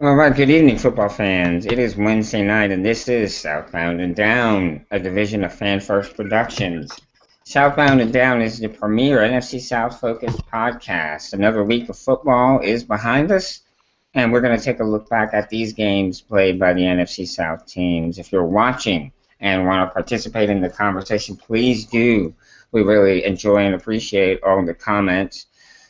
All right, good evening, football fans. It is Wednesday night, and this is Southbound and Down, a division of Fan First Productions. Southbound and Down is the premier NFC South focused podcast. Another week of football is behind us, and we're going to take a look back at these games played by the NFC South teams. If you're watching and want to participate in the conversation, please do. We really enjoy and appreciate all the comments.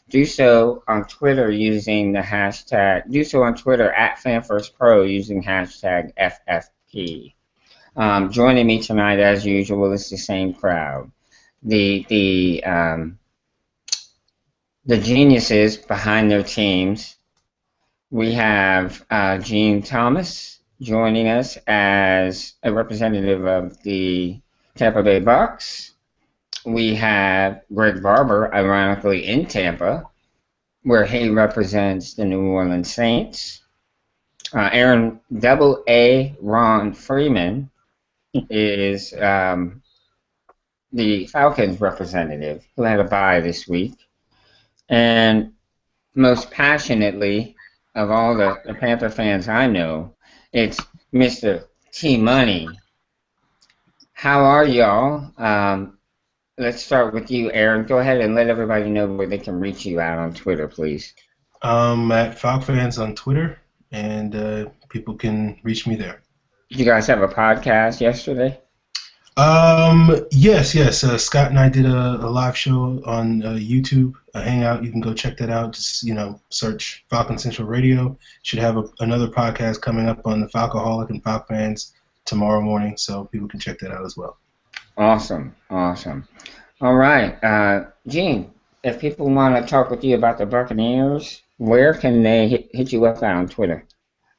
Do so on Twitter using the hashtag, do so on Twitter at FanFirstPro using hashtag FFP. Joining me tonight, as usual, is the same crowd. The geniuses behind their teams. We have Gene Thomas joining us as a representative of the Tampa Bay Bucs. We have Greg Barber, ironically, in Tampa, where he represents the New Orleans Saints. Aaron Double A Ron Freeman is the Falcons representative, who had a bye this week. And most passionately of all the Panther fans I know, it's Mr. T Money. How are y'all? Let's start with you, Aaron. Go ahead and let everybody know where they can reach you out on Twitter, please. At FalcFans on Twitter, and people can reach me there. Did you guys have a podcast yesterday? Yes. Scott and I did a live show on YouTube, a Hangout. You can go check that out. Just, search Falcon Central Radio. Should have another podcast coming up on the Falcoholic and FalcFans tomorrow morning, so people can check that out as well. Awesome. All right. Gene, if people want to talk with you about the Buccaneers, where can they hit you up on Twitter?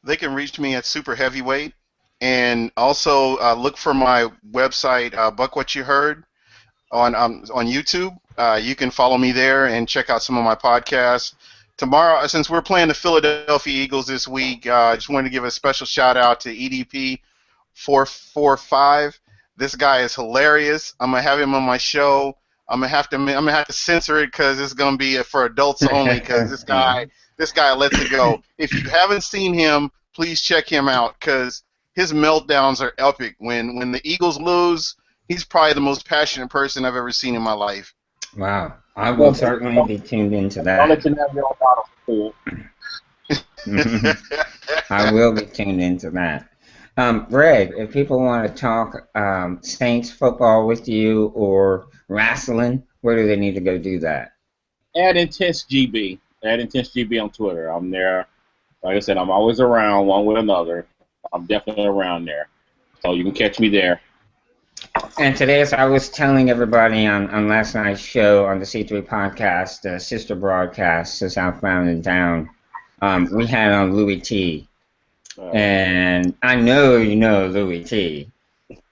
They can reach me at Super Heavyweight, and also look for my website, Buck What You Heard, on YouTube. You can follow me there and check out some of my podcasts. Tomorrow, since we're playing the Philadelphia Eagles this week, I just wanted to give a special shout out to EDP 445. This guy is hilarious. I'm gonna have him on my show. I'm gonna have to censor it because it's gonna be for adults only. Because this guy lets it go. If you haven't seen him, please check him out because his meltdowns are epic. When the Eagles lose, he's probably the most passionate person I've ever seen in my life. Wow, I will certainly be tuned into that. I'll let you have your own bottle. I will be tuned into that. Greg, if people want to talk Saints football with you or wrestling, where do they need to go do that? Add Intense GB. Add Intense GB on Twitter. I'm there. Like I said, I'm always around one way or another. I'm definitely around there. So you can catch me there. And today, as I was telling everybody on last night's show on the C3 podcast, the sister broadcast to Southbound and Down, we had on Louis T. And I know you know Louis T.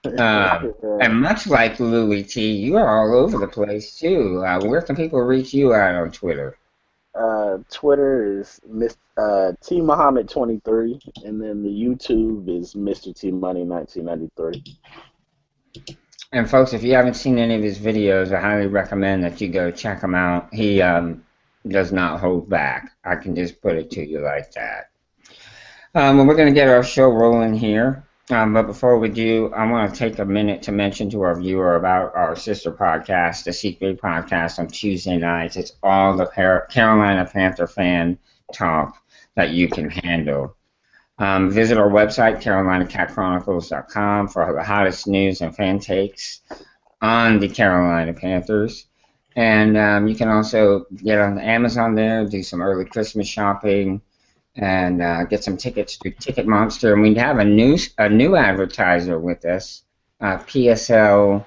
And much like Louis T, you are all over the place too. Where can people reach you out on Twitter? Twitter is T Muhammad 23, and then the YouTube is Mr. T Money 1993. And folks, if you haven't seen any of his videos, I highly recommend that you go check him out. He does not hold back. I can just put it to you like that. Well, we're going to get our show rolling here, but before we do, I want to take a minute to mention to our viewer about our sister podcast, the C3 podcast on Tuesday nights. It's all the Carolina Panther fan talk that you can handle. Visit our website, carolinacatchronicles.com, for the hottest news and fan takes on the Carolina Panthers. And you can also get on Amazon there, do some early Christmas shopping, and get some tickets through Ticket Monster. And we have a new advertiser with us, PSL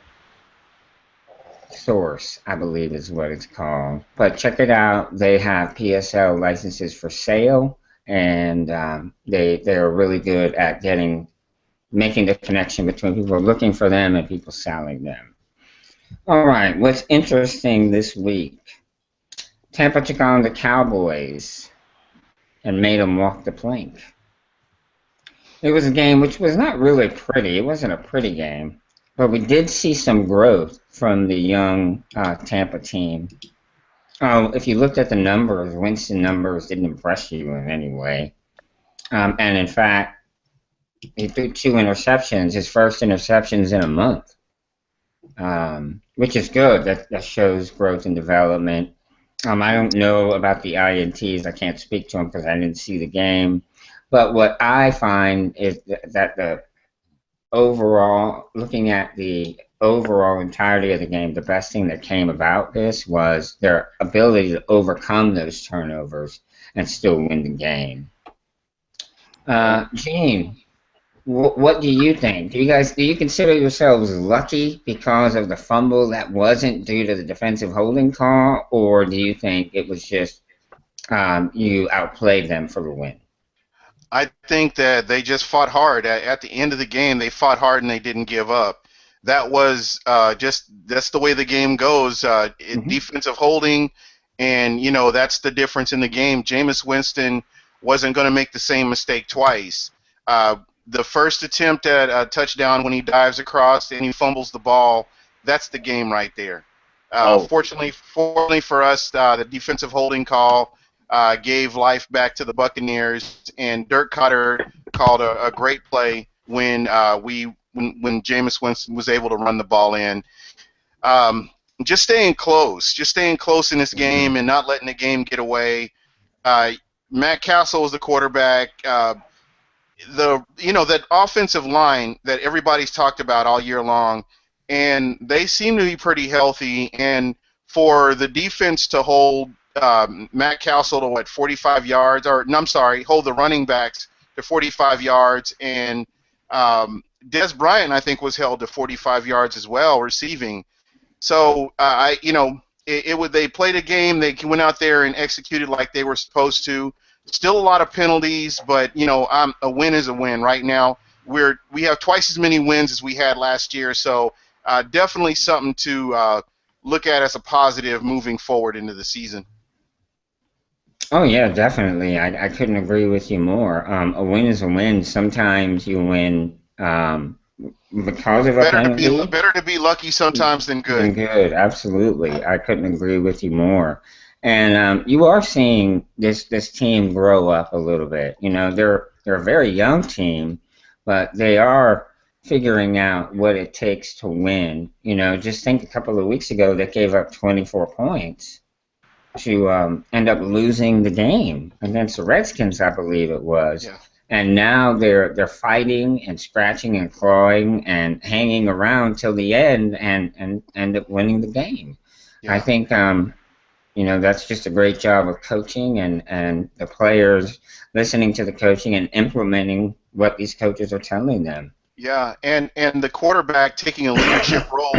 Source, I believe is what it's called. But check it out. They have PSL licenses for sale, and they're really good at making the connection between people looking for them and people selling them. All right, what's interesting this week? Tampa took on the Cowboys and made them walk the plank. It was a game which was not really pretty. It wasn't a pretty game, but we did see some growth from the young Tampa team. If you looked at the numbers, Winston numbers didn't impress you in any way. And in fact, he threw 2 interceptions, his first interceptions in a month, which is good. That shows growth and development. I don't know about the INTs. I can't speak to them because I didn't see the game. But what I find is that the overall, looking at the overall entirety of the game, the best thing that came about this was their ability to overcome those turnovers and still win the game. Gene, what do you think? Do you consider yourselves lucky because of the fumble that wasn't due to the defensive holding call, or do you think it was just you outplayed them for the win? I think that they just fought hard. At the end of the game, they fought hard and they didn't give up. That was that's the way the game goes. Defensive holding, and that's the difference in the game. Jameis Winston wasn't going to make the same mistake twice. The first attempt at a touchdown when he dives across and he fumbles the ball, that's the game right there. Fortunately for us, the defensive holding call gave life back to the Buccaneers, and Dirk Cutter called a great play when Jameis Winston was able to run the ball in. Just staying close in this game and not letting the game get away. Matt Castle was the quarterback. That offensive line that everybody's talked about all year long, and they seem to be pretty healthy. And for the defense to hold Matt Castle to 45 yards, hold the running backs to 45 yards, and Des Bryant I think was held to 45 yards as well receiving. So they played a game. They went out there and executed like they were supposed to. Still a lot of penalties, but a win is a win. Right now, we have twice as many wins as we had last year, so definitely something to look at as a positive moving forward into the season. Oh yeah, definitely. I couldn't agree with you more. A win is a win. Sometimes you win because of a penalty. Better to be lucky sometimes than good. Absolutely. I couldn't agree with you more. And you are seeing this team grow up a little bit. They're a very young team, but they are figuring out what it takes to win. Just think a couple of weeks ago they gave up 24 points to end up losing the game against the Redskins, I believe it was. Yeah. And now they're fighting and scratching and clawing and hanging around till the end and end up winning the game. Yeah. I think that's just a great job of coaching and the players listening to the coaching and implementing what these coaches are telling them. Yeah, and the quarterback taking a leadership role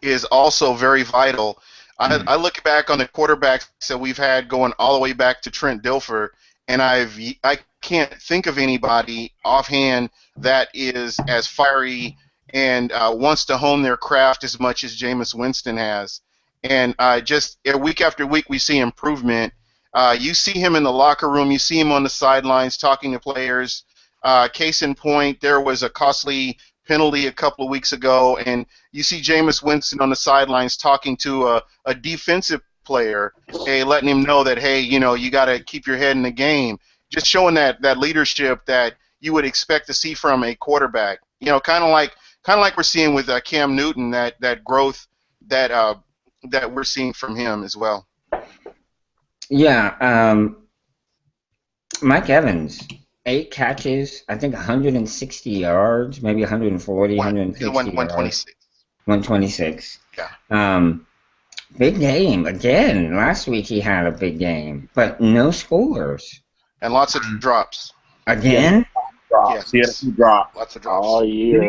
is also very vital. I look back on the quarterbacks that we've had going all the way back to Trent Dilfer, and I can't think of anybody offhand that is as fiery and wants to hone their craft as much as Jameis Winston has. And just week after week, we see improvement. You see him in the locker room. You see him on the sidelines talking to players. Case in point, there was a costly penalty a couple of weeks ago, and you see Jameis Winston on the sidelines talking to a defensive player, letting him know that, hey, you got to keep your head in the game. Just showing that leadership that you would expect to see from a quarterback. Kind of like we're seeing with Cam Newton, that growth that we're seeing from him as well. Yeah, Mike Evans, 8 catches, I think 160 yards, maybe 140, 160 126. 126. Yeah. Big game again. Last week he had a big game, but no scores. And lots of drops. Again? Drops. Yes. He had a few drops. Lots of drops. All year.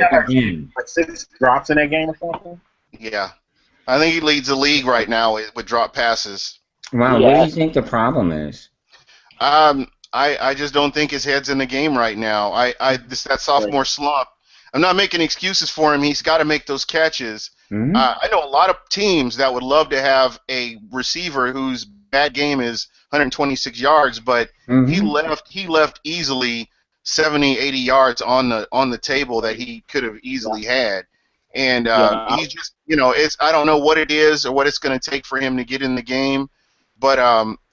Like 6 drops in that game or something? Yeah. I think he leads the league right now with drop passes. Wow, Yeah. What do you think the problem is? I just don't think his head's in the game right now. That sophomore slump. I'm not making excuses for him. He's got to make those catches. Mm-hmm. I know a lot of teams that would love to have a receiver whose bad game is 126 yards, but he left easily 70, 80 yards on the table that he could have easily had. And he's just, I don't know what it is or what it's going to take for him to get in the game. But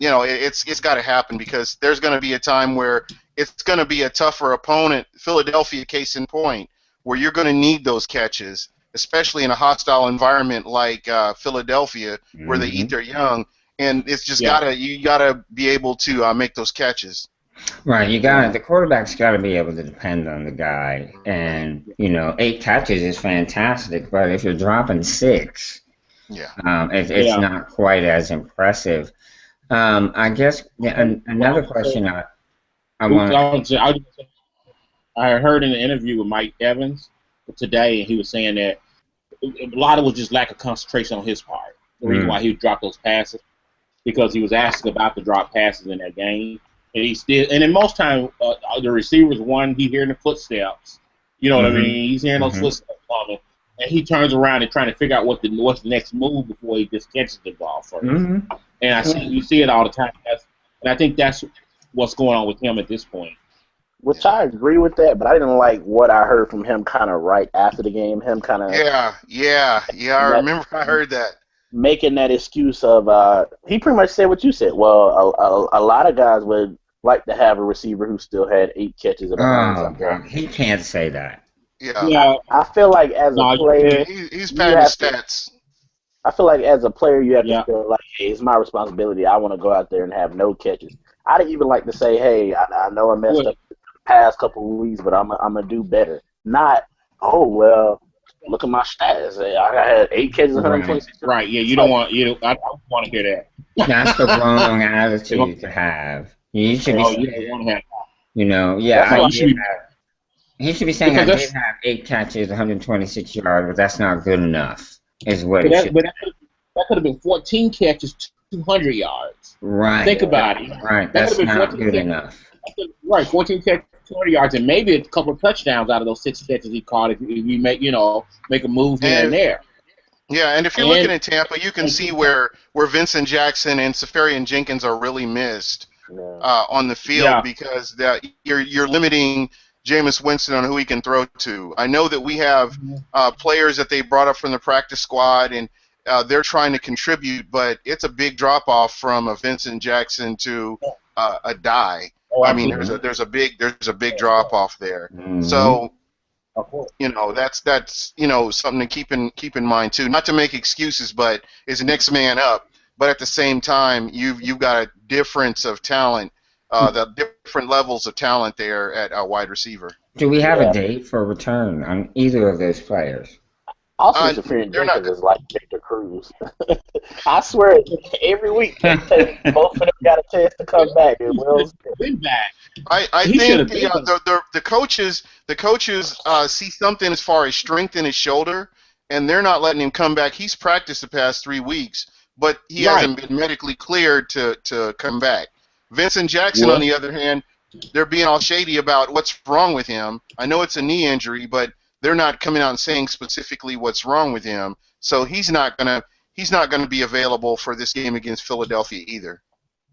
it's got to happen because there's going to be a time where it's going to be a tougher opponent. Philadelphia, case in point, where you're going to need those catches, especially in a hostile environment like Philadelphia, where they eat their young. And it's just you gotta be able to make those catches. Right, the quarterback's got to be able to depend on the guy, and 8 catches is fantastic, but if you're dropping 6, it's not quite as impressive. I guess another question I want. I heard in an interview with Mike Evans today, and he was saying that a lot of it was just lack of concentration on his part. The reason why he would drop those passes, because he was asked about the drop passes in that game. And and then most time, the receivers, he hearing the footsteps. You know what I mean? He's hearing those footsteps coming, and he turns around and trying to figure out what's the next move before he just catches the ball first. And you see it all the time. And I think that's what's going on with him at this point. Which I agree with that, but I didn't like what I heard from him kind of right after the game. Him kind of I remember I heard that. Making that excuse of he pretty much said what you said. Well, a lot of guys would like to have a receiver who still had 8 catches. He can't say that. Yeah. I feel like as a player, he's padding stats. I feel like as a player, you have to feel like, hey, it's my responsibility. I want to go out there and have no catches. I'd even like to say, hey, I know I messed up the past couple of weeks, but I'm gonna do better. Not, oh well. Look at my stats. I had 8 catches, 126. Right. Yeah. You don't want. I don't want to hear that. That's the wrong attitude to have. You should be. He should be saying I did have 8 catches, 126 yards, but that's not good enough. Is what it should. But that could have been 14 catches, 200 yards. Right. Think about it. Right. That's not good enough. Right. 14 catches. 200 yards and maybe a couple of touchdowns out of those 6 catches he caught if you make a move here and there. Yeah, and if you're looking at Tampa, you can see where Vincent Jackson and Safarian Jenkins are really missed on the field because you're limiting Jameis Winston on who he can throw to. I know that we have players that they brought up from the practice squad and they're trying to contribute, but it's a big drop off from a Vincent Jackson to a die. I mean, there's a big drop off there. So, that's something to keep in mind too. Not to make excuses, but it's next man up. But at the same time, you've got a difference of talent, the different levels of talent there at wide receiver. Do we have a date for return on either of those players? Also, Safarian Jenkins is like Victor Cruz. I swear, every week both of them got a chance to come back. Been back. I think the coaches see something as far as strength in his shoulder, and they're not letting him come back. He's practiced the past 3 weeks, but he hasn't been medically cleared to come back. Vincent Jackson, on the other hand, they're being all shady about what's wrong with him. I know it's a knee injury, but they're not coming out and saying specifically what's wrong with him. So he's not gonna be available for this game against Philadelphia either.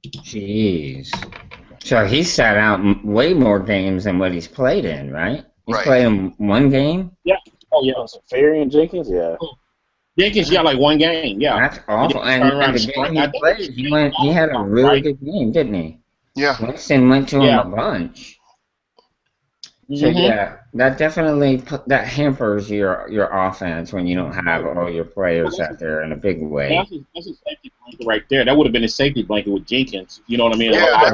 Jeez. So he's sat out way more games than what he's played in, right? He's played in 1 game? Yeah. Oh, yeah. Safarian Jenkins, yeah. Jenkins got like 1 game, yeah. That's awful. And the game he played, he had a really good game, didn't he? Yeah. Winston went to him a bunch. So that definitely that hampers your offense when you don't have all your players out there in a big way. That's a safety blanket right there. That would have been a safety blanket with Jenkins. You know what I mean? Yeah,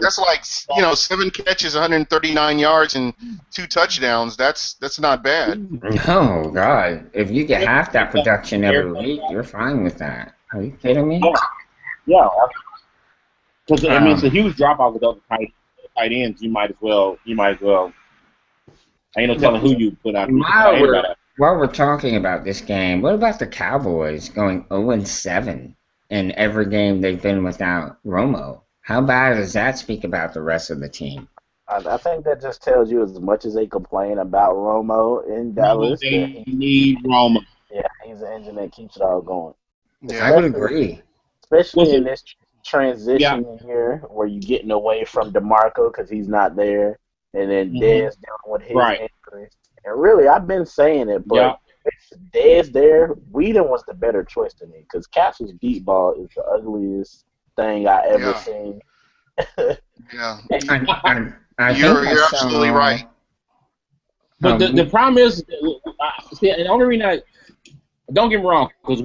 that's like 7 catches, 139 yards, and 2 touchdowns. That's not bad. No, God, if you get half that production every week, you're fine with that. Are you kidding me? Yeah. Because I mean, it's a huge drop off with other tight ends. You might as well. Ain't no telling who you put out. While we're talking about this game, what about the Cowboys going 0-7 in every game they've been without Romo? How bad does that speak about the rest of the team? I think that just tells you as much as they complain about Romo in Dallas. They need Romo. Yeah, he's the engine that keeps it all going. Yeah, I would agree. Especially in this transition here where you're getting away from DeMarco because he's not there, and then Dez dealing with his injuries. And really, I've been saying it, but if Dez there, Whedon was the better choice to me because Castle's deep ball is the ugliest thing I ever Yeah. seen. Yeah. I think You're absolutely right. But the problem is, see, and the only reason don't get me wrong, because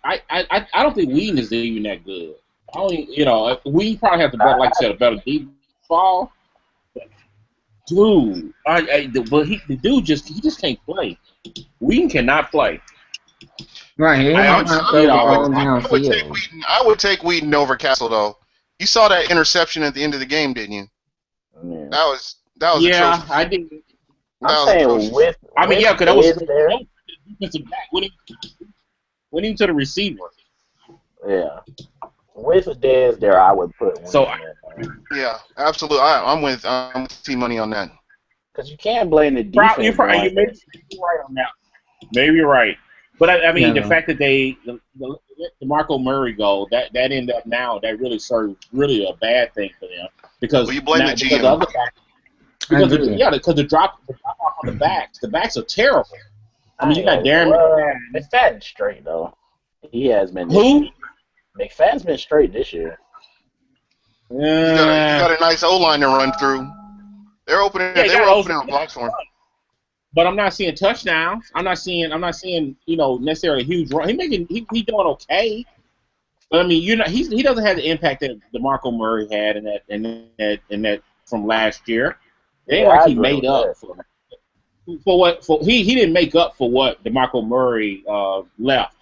I don't think Whedon is even that good. We probably have like I said, a better deep fall. Dude, but the dude just can't play. Whedon cannot play. Right, he I might would, not throw the ball I downfield. would take Whedon over Castle though. You saw that interception at the end of the game, didn't you? Yeah. That was Yeah, atrocious. I did. I'm saying with because that was there. defensive back winning to the receiver. Yeah. With Dez there, I would put Whedon So in. Yeah, absolutely. I'm with T Money on that. Because you can't blame the defense. you may be right on that. Maybe you're right. But I mean, the fact that they the DeMarco Murray goal that ended up now that really served really a bad thing for them because you blame the GM. Because the other back, because the drop off on the backs are terrible. I mean, you got Darren McFadden's straight though. He has been. Who? McFadden's been straight this year. You got a nice O line to run through. They were opening up blocks for him. But I'm not seeing touchdowns. I'm not seeing necessarily a huge run. He's doing okay. But I mean, he doesn't have the impact that DeMarco Murray had in that from last year. It ain't like he made up for what he didn't make up for what DeMarco Murray left.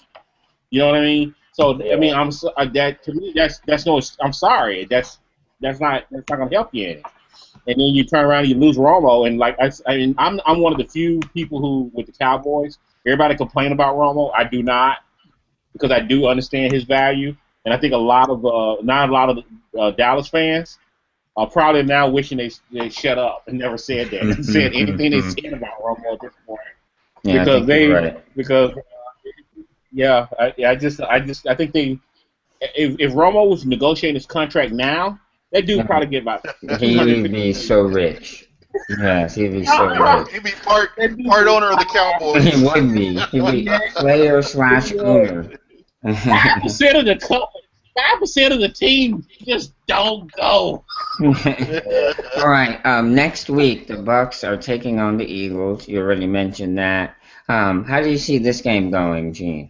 You know what I mean? So I mean, I'm sorry. That's not gonna help you any. And then you turn around and you lose Romo, and I'm one of the few people who with the Cowboys. Everybody complain about Romo. I do not, because I do understand his value, and I think not a lot of Dallas fans are probably now wishing they shut up and never said that and said anything they said about Romo at this point. Yeah, I think they if Romo was negotiating his contract now. That dude probably get about. He'd be so rich. Yes, he'd be so rich. He'd be part owner of the Cowboys. He would be. He'd be player/owner. 5% of the 5% of the team just don't go. All right. Next week the Bucs are taking on the Eagles. You already mentioned that. How do you see this game going, Gene?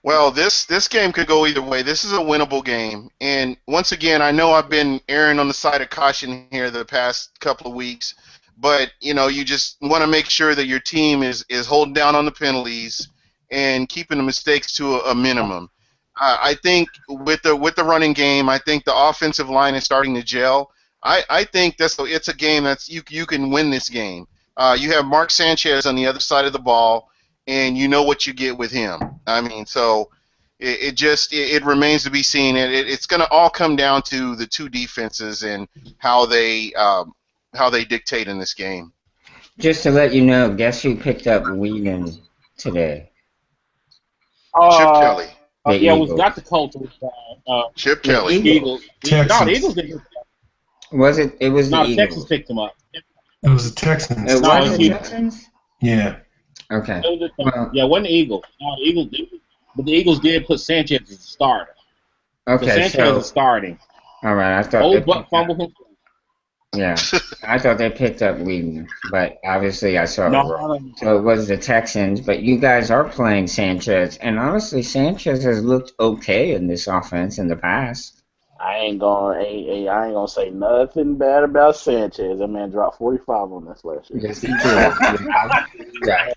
Well, this game could go either way. This is a winnable game. And once again, I know I've been erring on the side of caution here the past couple of weeks, but you just want to make sure that your team is holding down on the penalties and keeping the mistakes to a minimum. I think with the running game, I think the offensive line is starting to gel. I think it's a game that's you can win this game. You have Mark Sanchez on the other side of the ball. And you know what you get with him. I mean, so it remains to be seen. It's going to all come down to the two defenses and how they dictate in this game. Just to let you know, guess who picked up Whedon today? Chip Kelly. It was not the Colts. Chip Kelly. Eagles. No, the Eagles didn't. Was it? It was the Eagles. Texans picked him up. It was the Texans. It was the Texans? Yeah. Okay. It wasn't the Eagles. No, the Eagles did, but the Eagles did put Sanchez as a starter. Okay, so Sanchez is starting. All right, I thought. Old Buck fumbled him. Yeah, I thought they picked up Whedon, but obviously I saw it wrong. So it was the Texans, but you guys are playing Sanchez, and honestly, Sanchez has looked okay in this offense in the past. I ain't gonna say nothing bad about Sanchez. That man dropped 45 on us last year. Yes, he did. Right.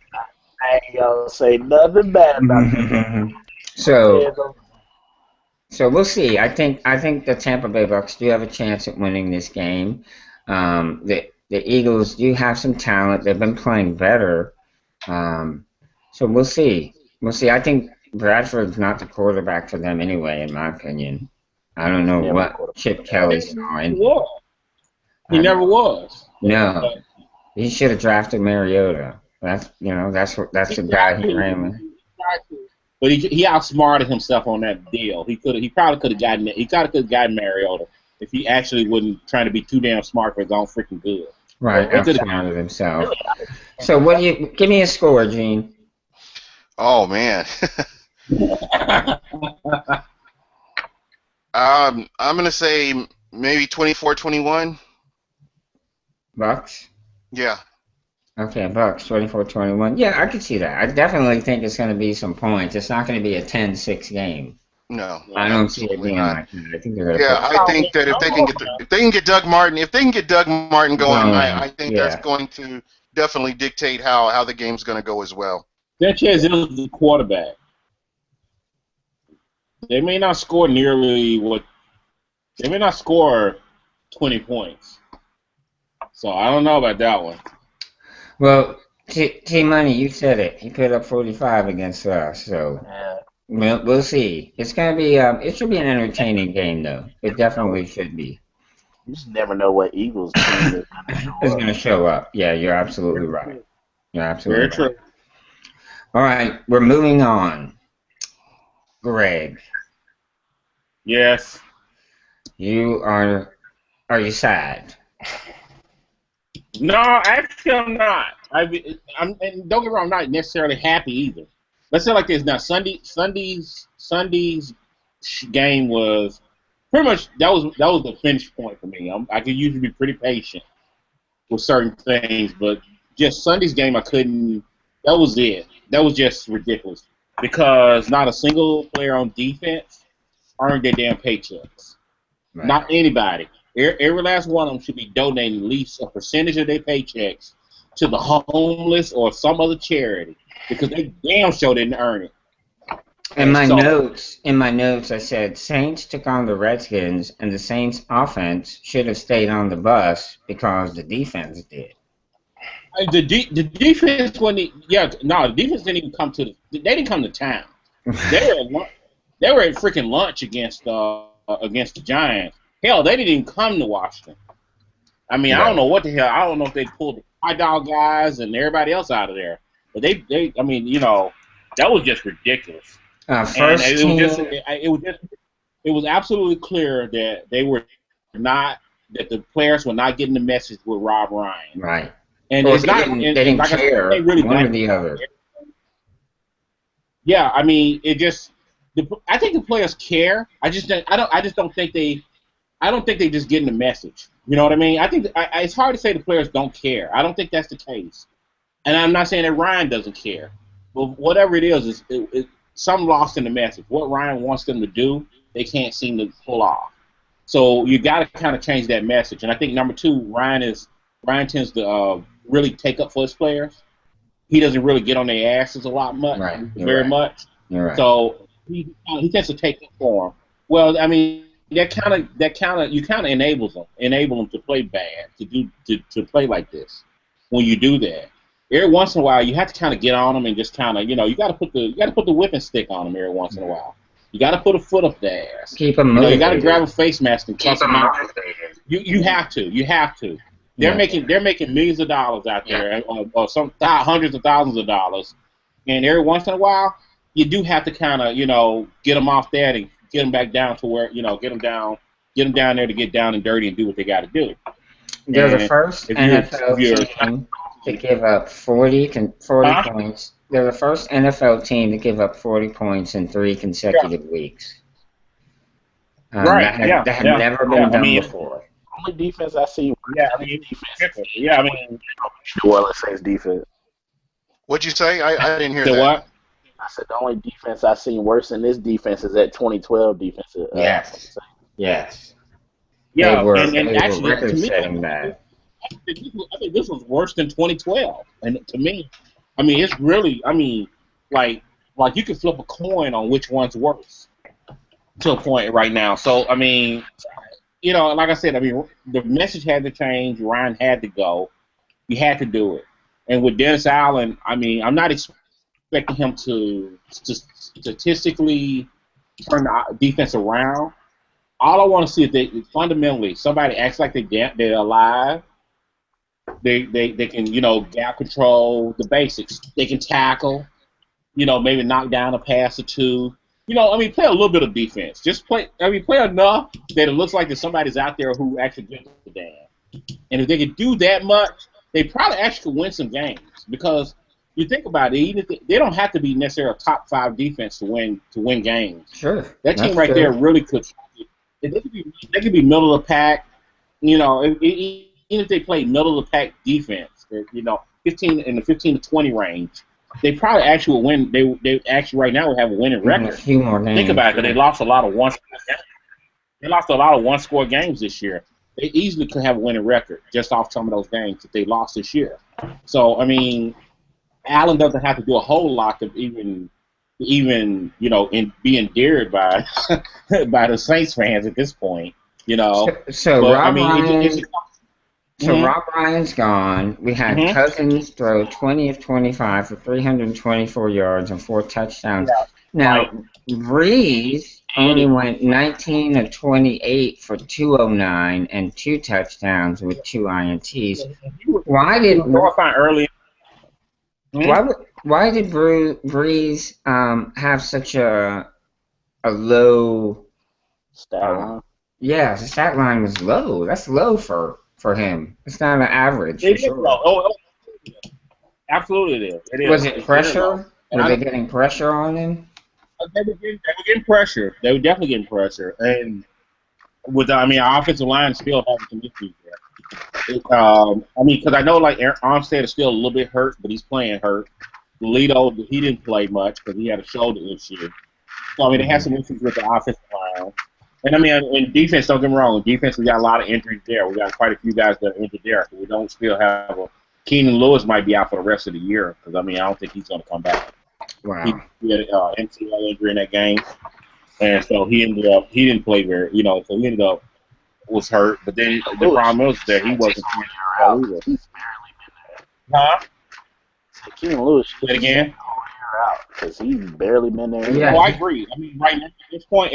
I ain't gonna say nothing bad about him. So we'll see. I think the Tampa Bay Bucs do have a chance at winning this game. The Eagles do have some talent. They've been playing better. So we'll see. I think Bradford's not the quarterback for them anyway, in my opinion. I don't know what Chip Kelly saw. He never was. No, he should have drafted Mariota. That's the guy he ran with. But he outsmarted himself on that deal. He probably could have gotten Mariota if he actually wasn't trying to be too damn smart for his own freaking good. Right, outsmarted himself. So what do you give me a score, Gene? Oh man. I'm gonna say maybe 24-21. Bucs? Yeah. Okay, Bucs, 24-21. Yeah, I could see that. I definitely think it's going to be some points. It's not going to be a 10-6 game. No, I don't see it absolutely being not. like that. I think they're going to Yeah, put I think that if they can get Doug Martin going, I think that's yeah. going to definitely dictate how the game's going to go as well. Sanchez is the quarterback. They may not score nearly what. They may not score 20 points. So I don't know about that one. Well, T-Money, you said it. He put up 45 against us, so we'll see. It's going to be, it should be an entertaining game, though. It definitely should be. You just never know what Eagles team is going to show up. Yeah, you're absolutely right. You're absolutely Very right. true. All right, we're moving on. Greg. Yes. Are you sad? No, actually, I'm not. And don't get me wrong, I'm not necessarily happy either. Let's say it like this. Now, Sunday's game was pretty much that was the finish point for me. I could usually be pretty patient with certain things, but just Sunday's game, I couldn't. That was it. That was just ridiculous because not a single player on defense earned their damn paychecks. Right. Not anybody. Every last one of them should be donating at least a percentage of their paychecks to the homeless or some other charity because they damn sure didn't earn it. In my notes, I said Saints took on the Redskins, and the Saints offense should have stayed on the bus because the defense did. The defense wasn't. The defense didn't even come to. They didn't come to town. They were at freaking lunch against the Giants. Hell, they didn't even come to Washington. I mean, I don't know what the hell. I don't know if they pulled the hot dog guys and everybody else out of there. But they I mean, that was just ridiculous. It was absolutely clear that that the players were not getting the message with Rob Ryan. Right. And well, it's not. They didn't like care. They really one or the other. Yeah, I mean, I think the players care. I just don't think they just getting the message. You know what I mean? I think it's hard to say the players don't care. I don't think that's the case. And I'm not saying that Ryan doesn't care. But whatever it is some lost in the message. What Ryan wants them to do, they can't seem to pull off. So you got to kind of change that message. And I think number two, Ryan tends to really take up for his players. He doesn't really get on their asses very much. You're right. So he tends to take up for them. Well, I mean, you kind of enable them to play bad, to play like this. When you do that, every once in a while, you have to kind of get on them and just kind of, you got to put the whipping stick on them every once in a while. You got to put a foot up their ass. Keep them motivated. You got to grab a face mask and keep them motivated. You have to. They're making millions of dollars out there, or some hundreds of thousands of dollars, and every once in a while, you do have to kind of, get them off that and get them back down to where, get them down there to get down and dirty and do what they got to do. They're the first NFL team to give up 40 points. They're the first NFL team to give up 40 points in 3 consecutive weeks. That had never been done before. Only defense I see. New Orleans Saints defense. What'd you say? I didn't hear that. What? I said the only defense I've seen worse than this defense is that 2012 defense. Yes. Yeah, they were actually, record-setting bad. I think this was worse than 2012. And to me, I mean, it's really, like you could flip a coin on which one's worse to a point right now. So, I mean, like I said, the message had to change. Ryan had to go. He had to do it. And with Dennis Allen, I'm not expecting him to statistically turn the defense around. All I want to see is fundamentally somebody acts like they're alive. They can gap control, the basics. They can tackle. Maybe knock down a pass or two. Play a little bit of defense. Just play enough that it looks like there's somebody's out there who actually gives a damn. And if they could do that much, they probably actually could win some games. Because you think about it, even if they don't have to be necessarily a top 5 defense to win games. Sure. That team right there really could. They could be middle of the pack. You know, even if they play middle of the pack defense, you know, 15 in the 15 to 20 range, they probably actually will win. They actually right now would have a winning record. A few more games. Think about it, 'cause they lost a lot of one-score games this year. They easily could have a winning record just off some of those games that they lost this year. So I mean, Allen doesn't have to do a whole lot to even you know be endeared by by the Saints fans at this point. You know, So but Rob I mean, Ryan. So Mhm. Rob Ryan's gone. We had Mhm. Cousins throw 20 of 25 for 324 yards and 4 touchdowns. Yeah, Now, right. Breeze only went 19 of 28 for 209 and 2 touchdowns with 2 INTs. Why He did was horrifying early. Mhm. why did Breeze have such a low? Stat line. Yeah, the stat line was low. That's low for him. It's not an average for It is sure. low. Oh, absolutely, it is. It is. Was it It's very low. pressure? And Were they getting pressure on him? They were getting pressure. They were definitely getting pressure. And I mean, our offensive line is still having some issues there. I mean, because I know like Armstead is still a little bit hurt, but he's playing hurt. Lito, he didn't play much because he had a shoulder issue. So I mean, they had some issues with the offensive line. And I mean, in defense, don't get me wrong. In defense, we got a lot of injuries there. We got quite a few guys that are injured there. We don't still have Keenan Lewis might be out for the rest of the year because I mean, I don't think he's going to come back. Wow. He had an MCL injury in that game, and so he didn't play very, you know, so he ended up was hurt. But then the problem was that he wasn't playing either. He's barely been Huh? there. Keenan Lewis Say it again. out because he's barely been there. Yeah. Oh, I agree. I mean, right now, at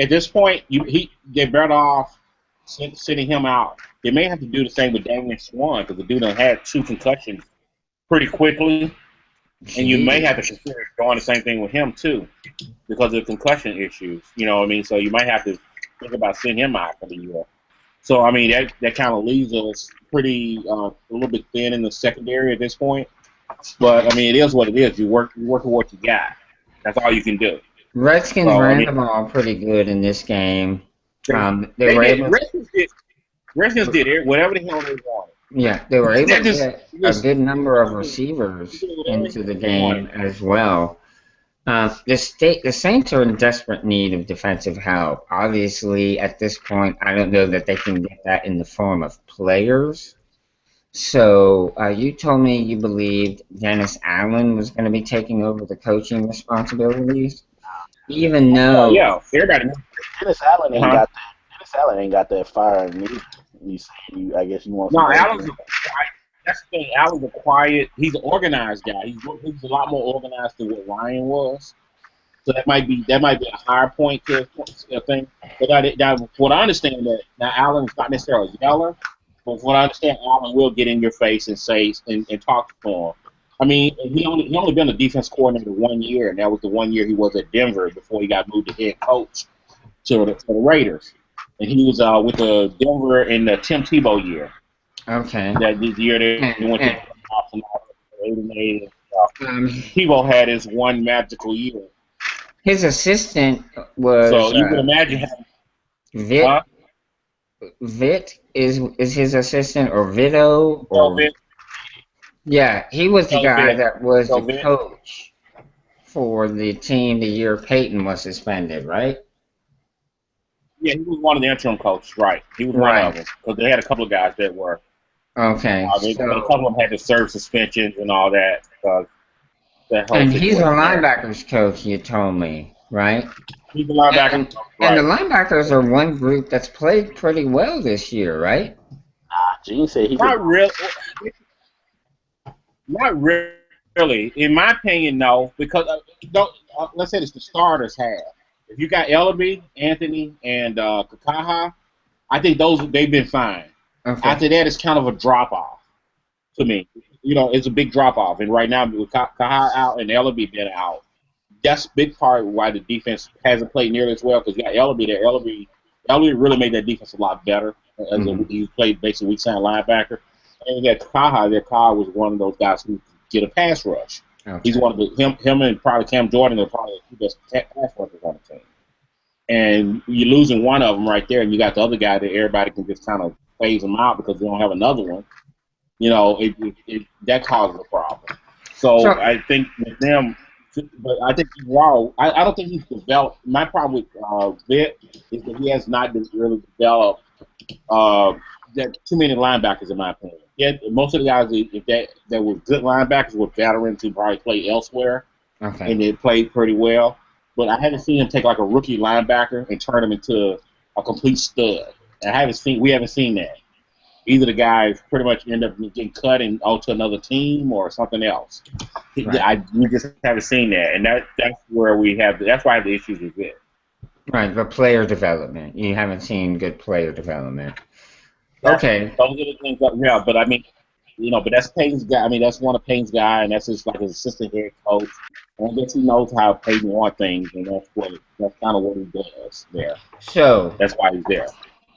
this point, they're better off sitting him out. They may have to do the same with Damian Swan because the dude done had 2 concussions pretty quickly, and you may have to consider doing the same thing with him too because of concussion issues. You know what I mean? So you might have to think about sending him out for the year. So I mean, that kind of leaves us pretty a little bit thin in the secondary at this point. But I mean, it is what it is. You work with what you got. That's all you can do. Redskins ran the ball pretty good in this game. They were able. Redskins did it. Whatever the hell they wanted. Yeah, they were able to get a good number of receivers into the game as well. The Saints are in desperate need of defensive help. Obviously, at this point, I don't know that they can get that in the form of players. So you told me you believed Dennis Allen was going to be taking over the coaching responsibilities, even though everybody. Dennis Allen ain't got that. Dennis Allen ain't got that fire in him. I guess you want. No, Allen's a quiet. That's the thing. Allen's a quiet. He's an organized guy. He's a lot more organized than what Ryan was. So that might be a higher point to a thing. But what I understand that now Allen's not necessarily a yeller. But what I understand, Allen will get in your face and say and talk to him. I mean, he only been a defense coordinator 1 year, and that was the 1 year he was at Denver before he got moved to head coach to the Raiders. And he was with the Denver in the Tim Tebow year. Okay. That this year they went to the playoffs. Tebow had his one magical year. His assistant was. So you can imagine how. Vit is his assistant or Vito or Vit. Yeah, he was the guy that was the Vit. coach for the team the year Peyton was suspended, right? Yeah, he was one of the interim coaches, right? He was one of them because they had a couple of guys that were. Okay. A couple of them had to serve suspensions and all that. And he's a linebackers coach, you told me, right? He's a linebacker. And the linebackers are one group that's played pretty well this year, right? Gene said he not really. Not really. In my opinion, no. Because let's say it's the starters have. If you got Ellaby, Anthony, and Kakaha, I think they've been fine. Okay. After that, it's kind of a drop off to me. You know, it's a big drop off. And right now, with Kakaha out and Ellaby being out, that's a big part of why the defense hasn't played nearly as well because you got Ellaby there. Ellaby really made that defense a lot better. He played basically weak side linebacker. And you got Kakaha there. Kakaha was one of those guys who get a pass rush. Okay. He's one of him and probably Cam Jordan are probably the two best pass rushers on the team. and you're losing one of them right there, and you got the other guy that everybody can just kind of phase them out because they don't have another one. You know, that causes a problem. So I think with them, but I think overall, I don't think he's developed. My problem with Vitt is that he has not really developed that too many linebackers, in my opinion. Yeah, most of the guys that were good linebackers were veterans who probably played elsewhere, and they played pretty well. But I haven't seen him take like a rookie linebacker and turn him into a complete stud. We haven't seen that. Either the guys pretty much end up getting cut and out to another team or something else. Right. We just haven't seen that, and that's where we have. That's why the issues with it. Right, but player development. You haven't seen good player development. Okay. Those are the things. But I mean, but that's Payton's guy. I mean, that's one of Payton's guy, and that's his assistant head coach. And I guess he knows how Payton wants things, and that's kind of what he does there. So that's why he's there.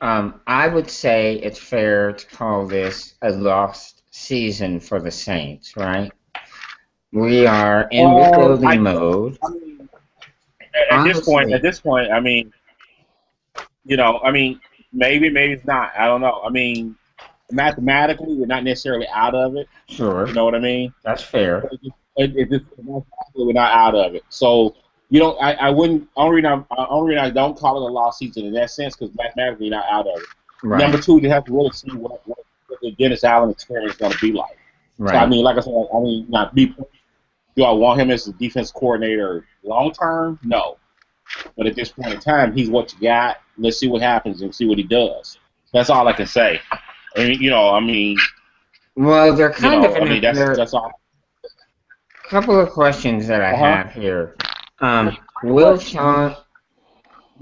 I would say it's fair to call this a lost season for the Saints, right? We are in rebuilding mode. I mean, at this point, I mean, maybe it's not. I don't know. I mean, mathematically, we're not necessarily out of it. Sure. You know what I mean? That's fair. We're not out of it. So, I wouldn't. Only reason I don't call it a lost season in that sense because mathematically we're not out of it. Right. Number two, they have to really see what the Dennis Allen experience is going to be like. Right. So, I mean, like I said, do I want him as the defense coordinator long term? No. But at this point in time, he's what you got. Let's see what happens and see what he does. That's all I can say. I mean, well, they're kind of. That's all. Couple of questions that I have here. Will Sean?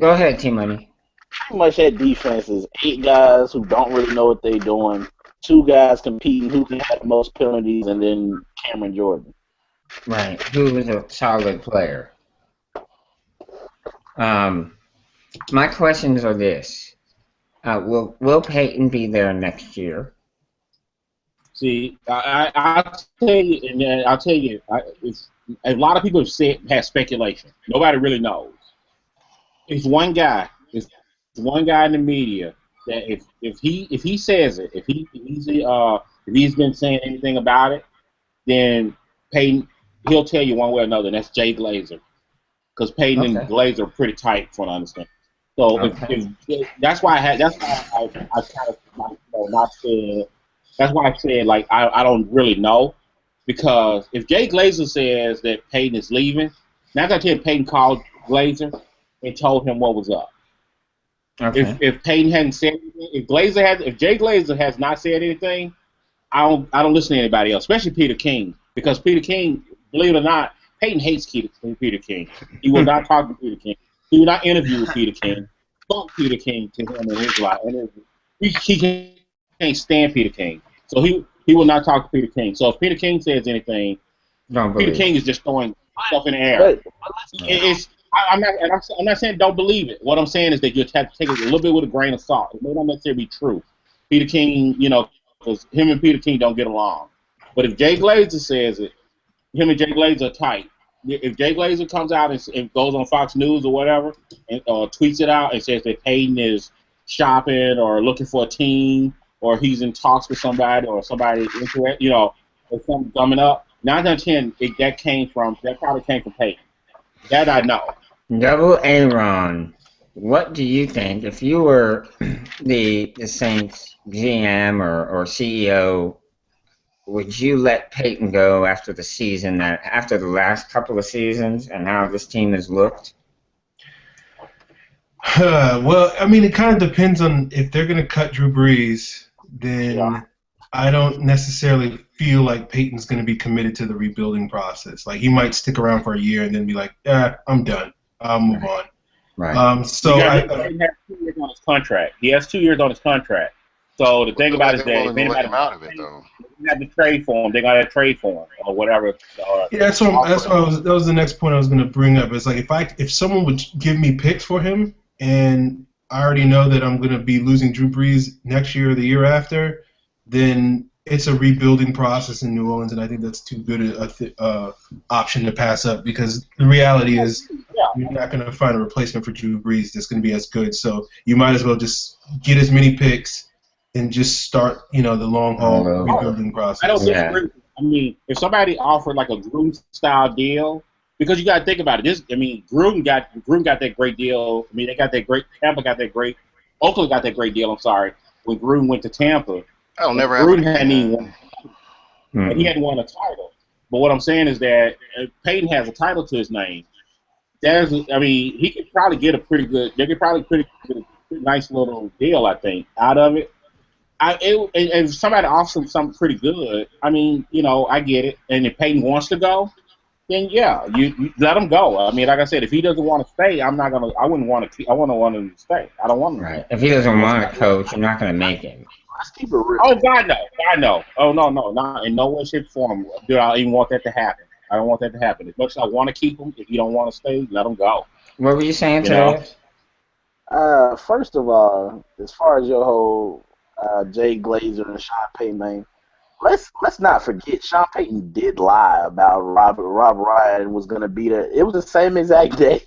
Go ahead, T-Money. Pretty much that defense is 8 guys who don't really know what they're doing, 2 guys competing who can have the most penalties, and then Cameron Jordan. Right, who is a solid player. My questions are this: Will Payton be there next year? See, I'll tell you, a lot of people have speculation. Nobody really knows. It's one guy. It's one guy in the media that if he says it, if he's been saying anything about it, then Payton he'll tell you one way or another. And that's Jay Glazer, because Payton and Glazer are pretty tight, from what I understand. So that's why I said like I don't really know, because if Jay Glazer says that Payton is leaving, now I got to tell you, Payton called Glazer and told him what was up. Okay. If Payton hadn't said anything, if Jay Glazer has not said anything, I don't listen to anybody else, especially Peter King, because Peter King, believe it or not, Payton hates Peter King. He will not talk to Peter King. He will not interview with Peter King. Fuck Peter King to him in his life. He can't stand Peter King. So he will not talk to Peter King. So if Peter King says anything, Peter King is just throwing stuff in the air. I'm not saying don't believe it. What I'm saying is that you have to take it a little bit with a grain of salt. It may not necessarily be true. Peter King, because him and Peter King don't get along. But if Jay Glazer says it, him and Jay Glazer are tight. If Jay Glazer comes out and goes on Fox News or whatever, or tweets it out and says that Payton is shopping or looking for a team, or he's in talks with somebody, or somebody interested, or something coming up, 9 out of 10, that probably came from Payton. That I know. Double Aaron, what do you think if you were the Saints GM or CEO? Would you let Payton go after the season, after the last couple of seasons, and how this team has looked? Well, I mean, it kind of depends on if they're going to cut Drew Brees. Then I don't necessarily feel like Payton's going to be committed to the rebuilding process. Like, he might stick around for a year and then be like, I'm done. I'll move on. Right. Payton has 2 years on his contract. He has 2 years on his contract. So the thing about it is that if anybody had to trade for him, they're gonna have to trade for him or whatever. That was the next point I was gonna bring up. It's like if someone would give me picks for him, and I already know that I'm gonna be losing Drew Brees next year or the year after, then it's a rebuilding process in New Orleans, and I think that's too good a option to pass up because the reality is you're not going to find a replacement for Drew Brees that's going to be as good. So you might as well just get as many picks and just start, the long haul rebuilding process. I don't disagree. I mean, if somebody offered like a Gruden-style deal, because you got to think about it. Gruden got that great deal. I mean, they got that great. Tampa got that great. Oakland got that great deal. I'm sorry, when Gruden went to Tampa. That'll never Gruden happen. hadn't even won, and he hadn't won a title. But what I'm saying is that Peyton has a title to his name. He could probably get a pretty good. They could probably get a nice little deal, I think, out of it. If somebody offers him something pretty good, I get it. And if Peyton wants to go, then yeah, you let him go. I mean, like I said, if he doesn't want to stay, I wouldn't want to. I wouldn't want him to stay. I don't want him. Right. If he doesn't want to coach, you're not going to make him. Let's keep it real. Oh God, no. I know. Oh no, not in no way, shape, or form. Do I even want that to happen? I don't want that to happen. As much as I want to keep him, if you don't want to stay, let him go. What were you saying today? First of all, as far as your whole Jay Glazer and Sean Payton thing, let's not forget Sean Payton did lie about Rob Ryan was going to be there. It was the same exact day.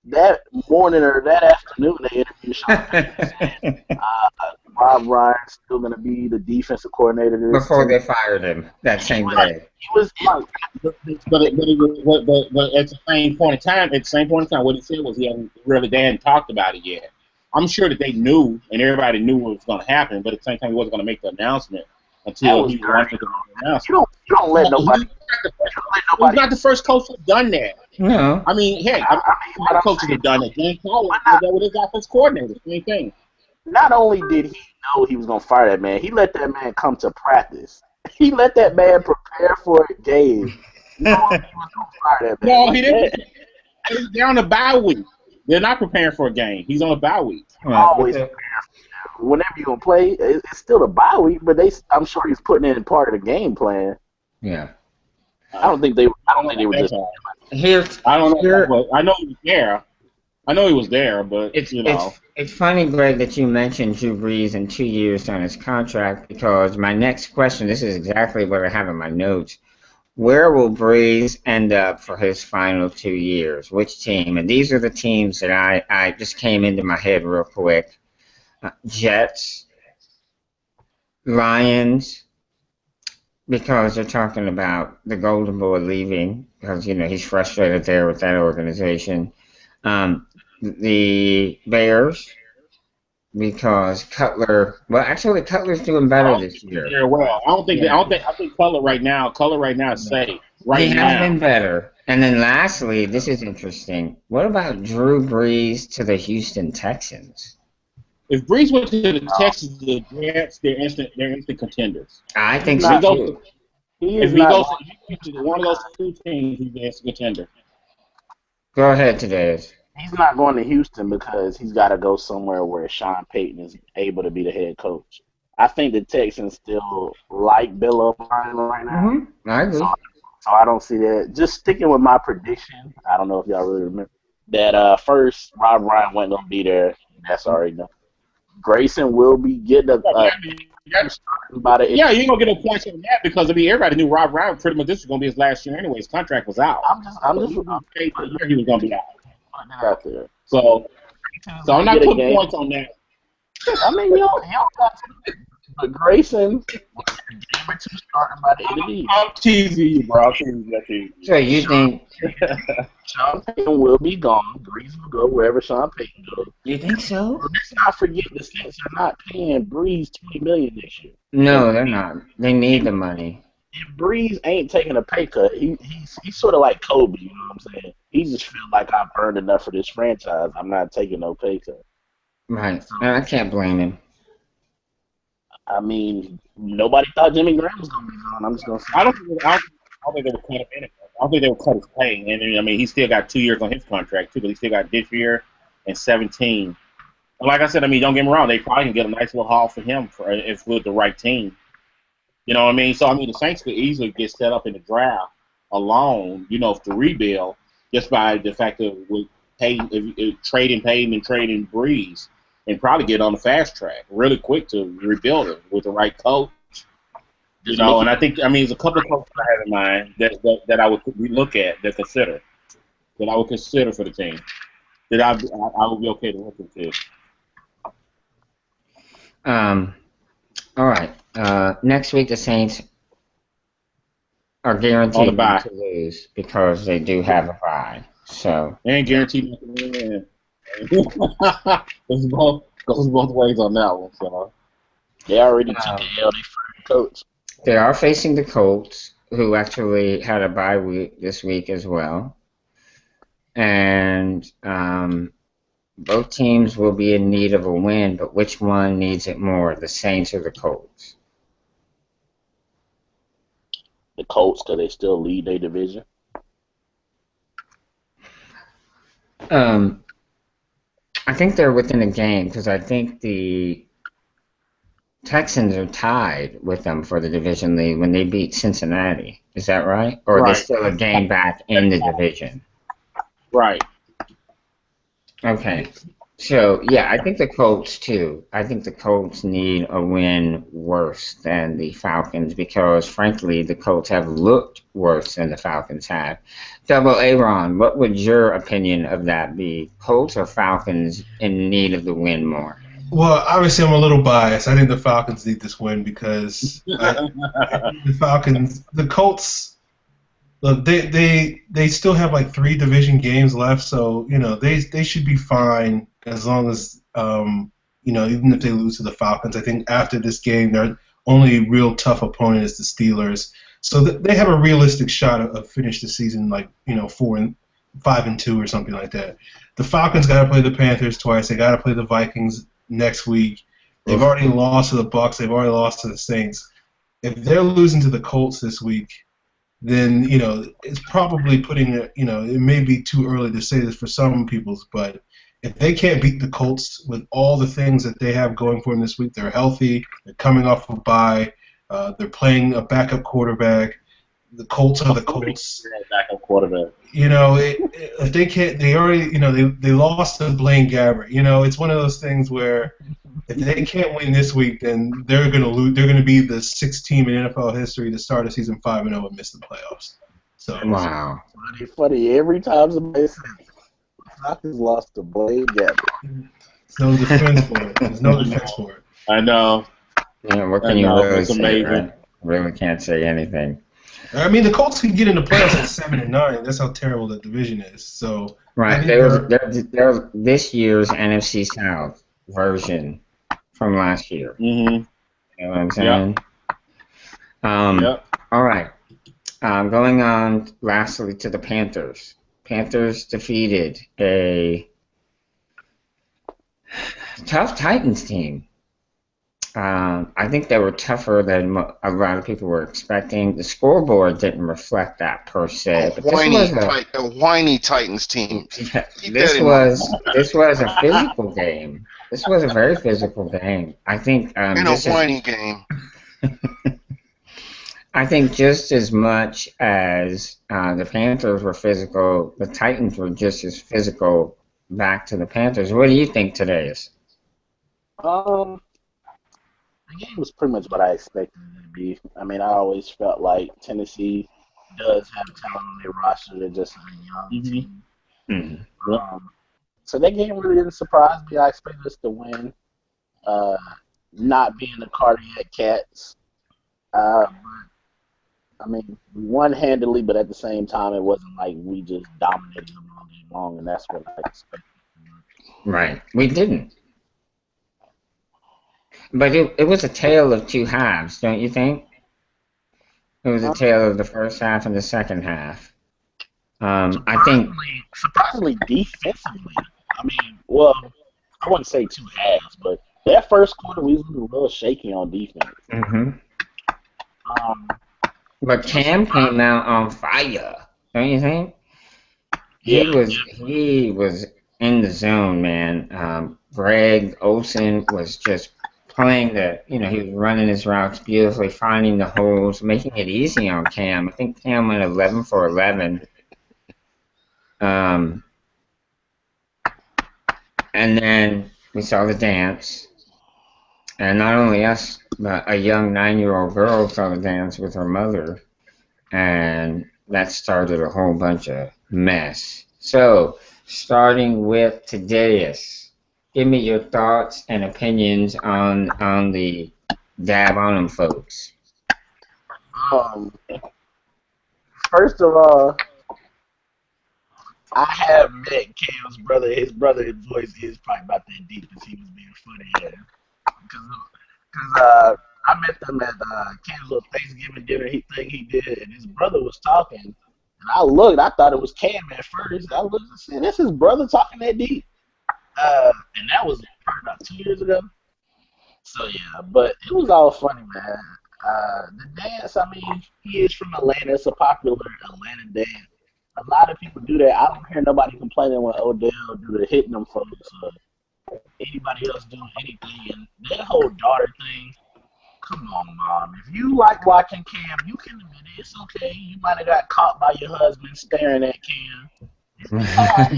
That morning or that afternoon, they interviewed Sean Payton. Rob Ryan's still going to be the defensive coordinator. Before they fired him that same day. He was but at the same point in time, what he said was they hadn't talked about it yet. I'm sure that they knew, and everybody knew what was going to happen, but at the same time, he wasn't going to make the announcement until he wanted to make the announcement. You don't let nobody. He's not the first coach who's done that. No. I mean, heck, a lot of coaches have done it. James Collier did that with his offensive coordinator. Same thing. Not only did he know he was going to fire that man, he let that man come to practice. He let that man prepare for a game. He was going to fire that man. No, he didn't. They're on a bye week. They're not preparing for a game. He's on a bye week. Always preparing for them. Whenever you're going to play, it's still a bye week, but I'm sure he's putting in part of the game plan. Yeah. I don't think they were just. I don't know. But I know he was there. He was there, but it's funny, Greg, that you mentioned Drew Brees and 2 years on his contract because my next question, this is exactly what I have in my notes. Where will Brees end up for his final 2 years? Which team? And these are the teams that I just came into my head real quick. Jets, Lions, because they're talking about the Golden Boy leaving because, he's frustrated there with that organization. The Bears, because Cutler's doing better this year. Very well. I think Cutler right now is safe. He has been better. And then lastly, this is interesting. What about Drew Brees to the Houston Texans? If Brees went to the Texans, the Jets, they're instant contenders. I think so too. If he goes to one of those two teams, he's an instant contender. Go ahead, Tadeusz. He's not going to Houston because he's got to go somewhere where Sean Payton is able to be the head coach. I think the Texans still like Bill O'Brien right now. Mm-hmm. I agree. So I don't see that. Just sticking with my prediction, I don't know if y'all really remember, that first Rob Ryan wasn't going to be there. That's already done. Grayson will be getting a you're going to get a point on that because, everybody knew Rob Ryan pretty much this was going to be his last year anyway. His contract was out. I'm just he was going to be out there. So I'm not putting points on that. You don't got to. But Grayson was a game or two starting by the end of the year. I'm teasing you, bro. So you think Sean Payton will be gone? Brees will go wherever Sean Payton goes. You think so? Let's not forget the Saints are not paying Brees $20 million this year. No, they're not. They need the money. If Brees ain't taking a pay cut, he's sort of like Kobe, you know what I'm saying? He just feels like I've earned enough for this franchise. I'm not taking no pay cut. Right. I can't blame him. Nobody thought Jimmy Graham was going to be gone. I'm just going to say. I don't think they would cut him anyway. I don't think they would cut his pay. And, he still got 2 years on his contract, too, but he still got this year and 17. And like I said, don't get me wrong. They probably can get a nice little haul for him if with the right team. You know what I mean? So, the Saints could easily get set up in the draft alone, to rebuild just by the fact of trading Payton and trading Brees and probably get on the fast track really quick to rebuild it with the right coach. You know, and I think there's a couple of coaches I have in mind that I would look at that I would consider for the team that I would be okay to work with too. All right. Next week the Saints are guaranteed to lose because they do have a bye. So they ain't guaranteed not to win. Goes both ways on that one. So they already took the L. They first coach. They are facing the Colts, who actually had a bye week this week as well. And both teams will be in need of a win, but which one needs it more, the Saints or the Colts? The Colts, because they still lead their division. I think they're within a game because I think the Texans are tied with them for the division lead when they beat Cincinnati. Is that right? Or are they still a game back in the division? Right. Okay. So, yeah, I think the Colts, too. I think the Colts need a win worse than the Falcons because, frankly, the Colts have looked worse than the Falcons have. Double Aaron, what would your opinion of that be? Colts or Falcons in need of the win more? Well, obviously, I'm a little biased. I think the Falcons need this win because the Colts, look, they still have like 3 division games left, so they should be fine as long as even if they lose to the Falcons. I think after this game, their only real tough opponent is the Steelers, so they have a realistic shot of finish the season like 5-2 or something like that. The Falcons got to play the Panthers twice. They got to play the Vikings next week. They've already lost to the Bucs. They've already lost to the Saints. If they're losing to the Colts this week, then it's probably putting it may be too early to say this for some people, but if they can't beat the Colts with all the things that they have going for them this week, they're healthy, they're coming off a bye, they're playing a backup quarterback. The Colts are the Colts. Backup quarterback. If they can't, they already, they lost to Blaine Gabbert. It's one of those things where if they can't win this week, then they're going to lose. They're going to be the 6th team in NFL history to start a season 5-0 and miss the playoffs. So wow, funny. Every time somebody says the Falcons lost to Blaine Gabbert, there's no defense for it. There's no defense for it. I know. Yeah, what can you really say? Right? Really can't say anything. I mean, the Colts could get into playoffs at 7-9. That's how terrible the division is. So right, they're this year's NFC South version from last year. Mm-hmm. You know what I'm saying? Yep. All right. Going on lastly to the Panthers. Panthers defeated a tough Titans team. I think they were tougher than a lot of people were expecting. The scoreboard didn't reflect that per se. A whiny Titans team. Yeah, this was a physical game. This was a very physical game. I think a whiny game. I think just as much as the Panthers were physical, the Titans were just as physical back to the Panthers. What do you think today is? The game was pretty much what I expected it to be. I mean, I always felt like Tennessee does have talent on their roster. They're just a young team. Mm-hmm. So that game really didn't surprise me. I expected us to win. Not being the cardiac cats. But, I mean, we won handily, but at the same time, it wasn't like we just dominated them all game long, and that's what I expected. Right. We didn't. But it was a tale of 2 halves, don't you think? It was a tale of the first half and the second half. I think surprisingly defensively. I mean, well, I wouldn't say 2 halves, but that first quarter we was a little shaky on defense. Mm-hmm. But Cam came out on fire, don't you think? He was in the zone, man. Greg Olsen was just playing he was running his routes beautifully, finding the holes, making it easy on Cam. I think Cam went 11 for 11. And then we saw the dance. And not only us a young 9-year-old girl fell dance with her mother, and that started a whole bunch of mess. So, starting with Tadeus, give me your thoughts and opinions on the dab on them folks. Um, First of all, I have met Cam's brother. His voice is probably about that deep because he was being funny. Yeah. Because I met them at Cam's little Thanksgiving dinner thing he did, and his brother was talking. And I looked, I thought it was Cam at first. I looked and said, "That's his brother talking that deep." And that was probably about 2 years ago. So yeah, but it was all funny, man. The dance, I mean, he is from Atlanta. It's a popular Atlanta dance. A lot of people do that. I don't hear nobody complaining when Odell do the hitting them folks or anybody else doing anything. And that whole daughter thing, come on, Mom. If you like watching Cam, you can admit it. It's okay. You might have got caught by your husband staring at Cam. It's hard.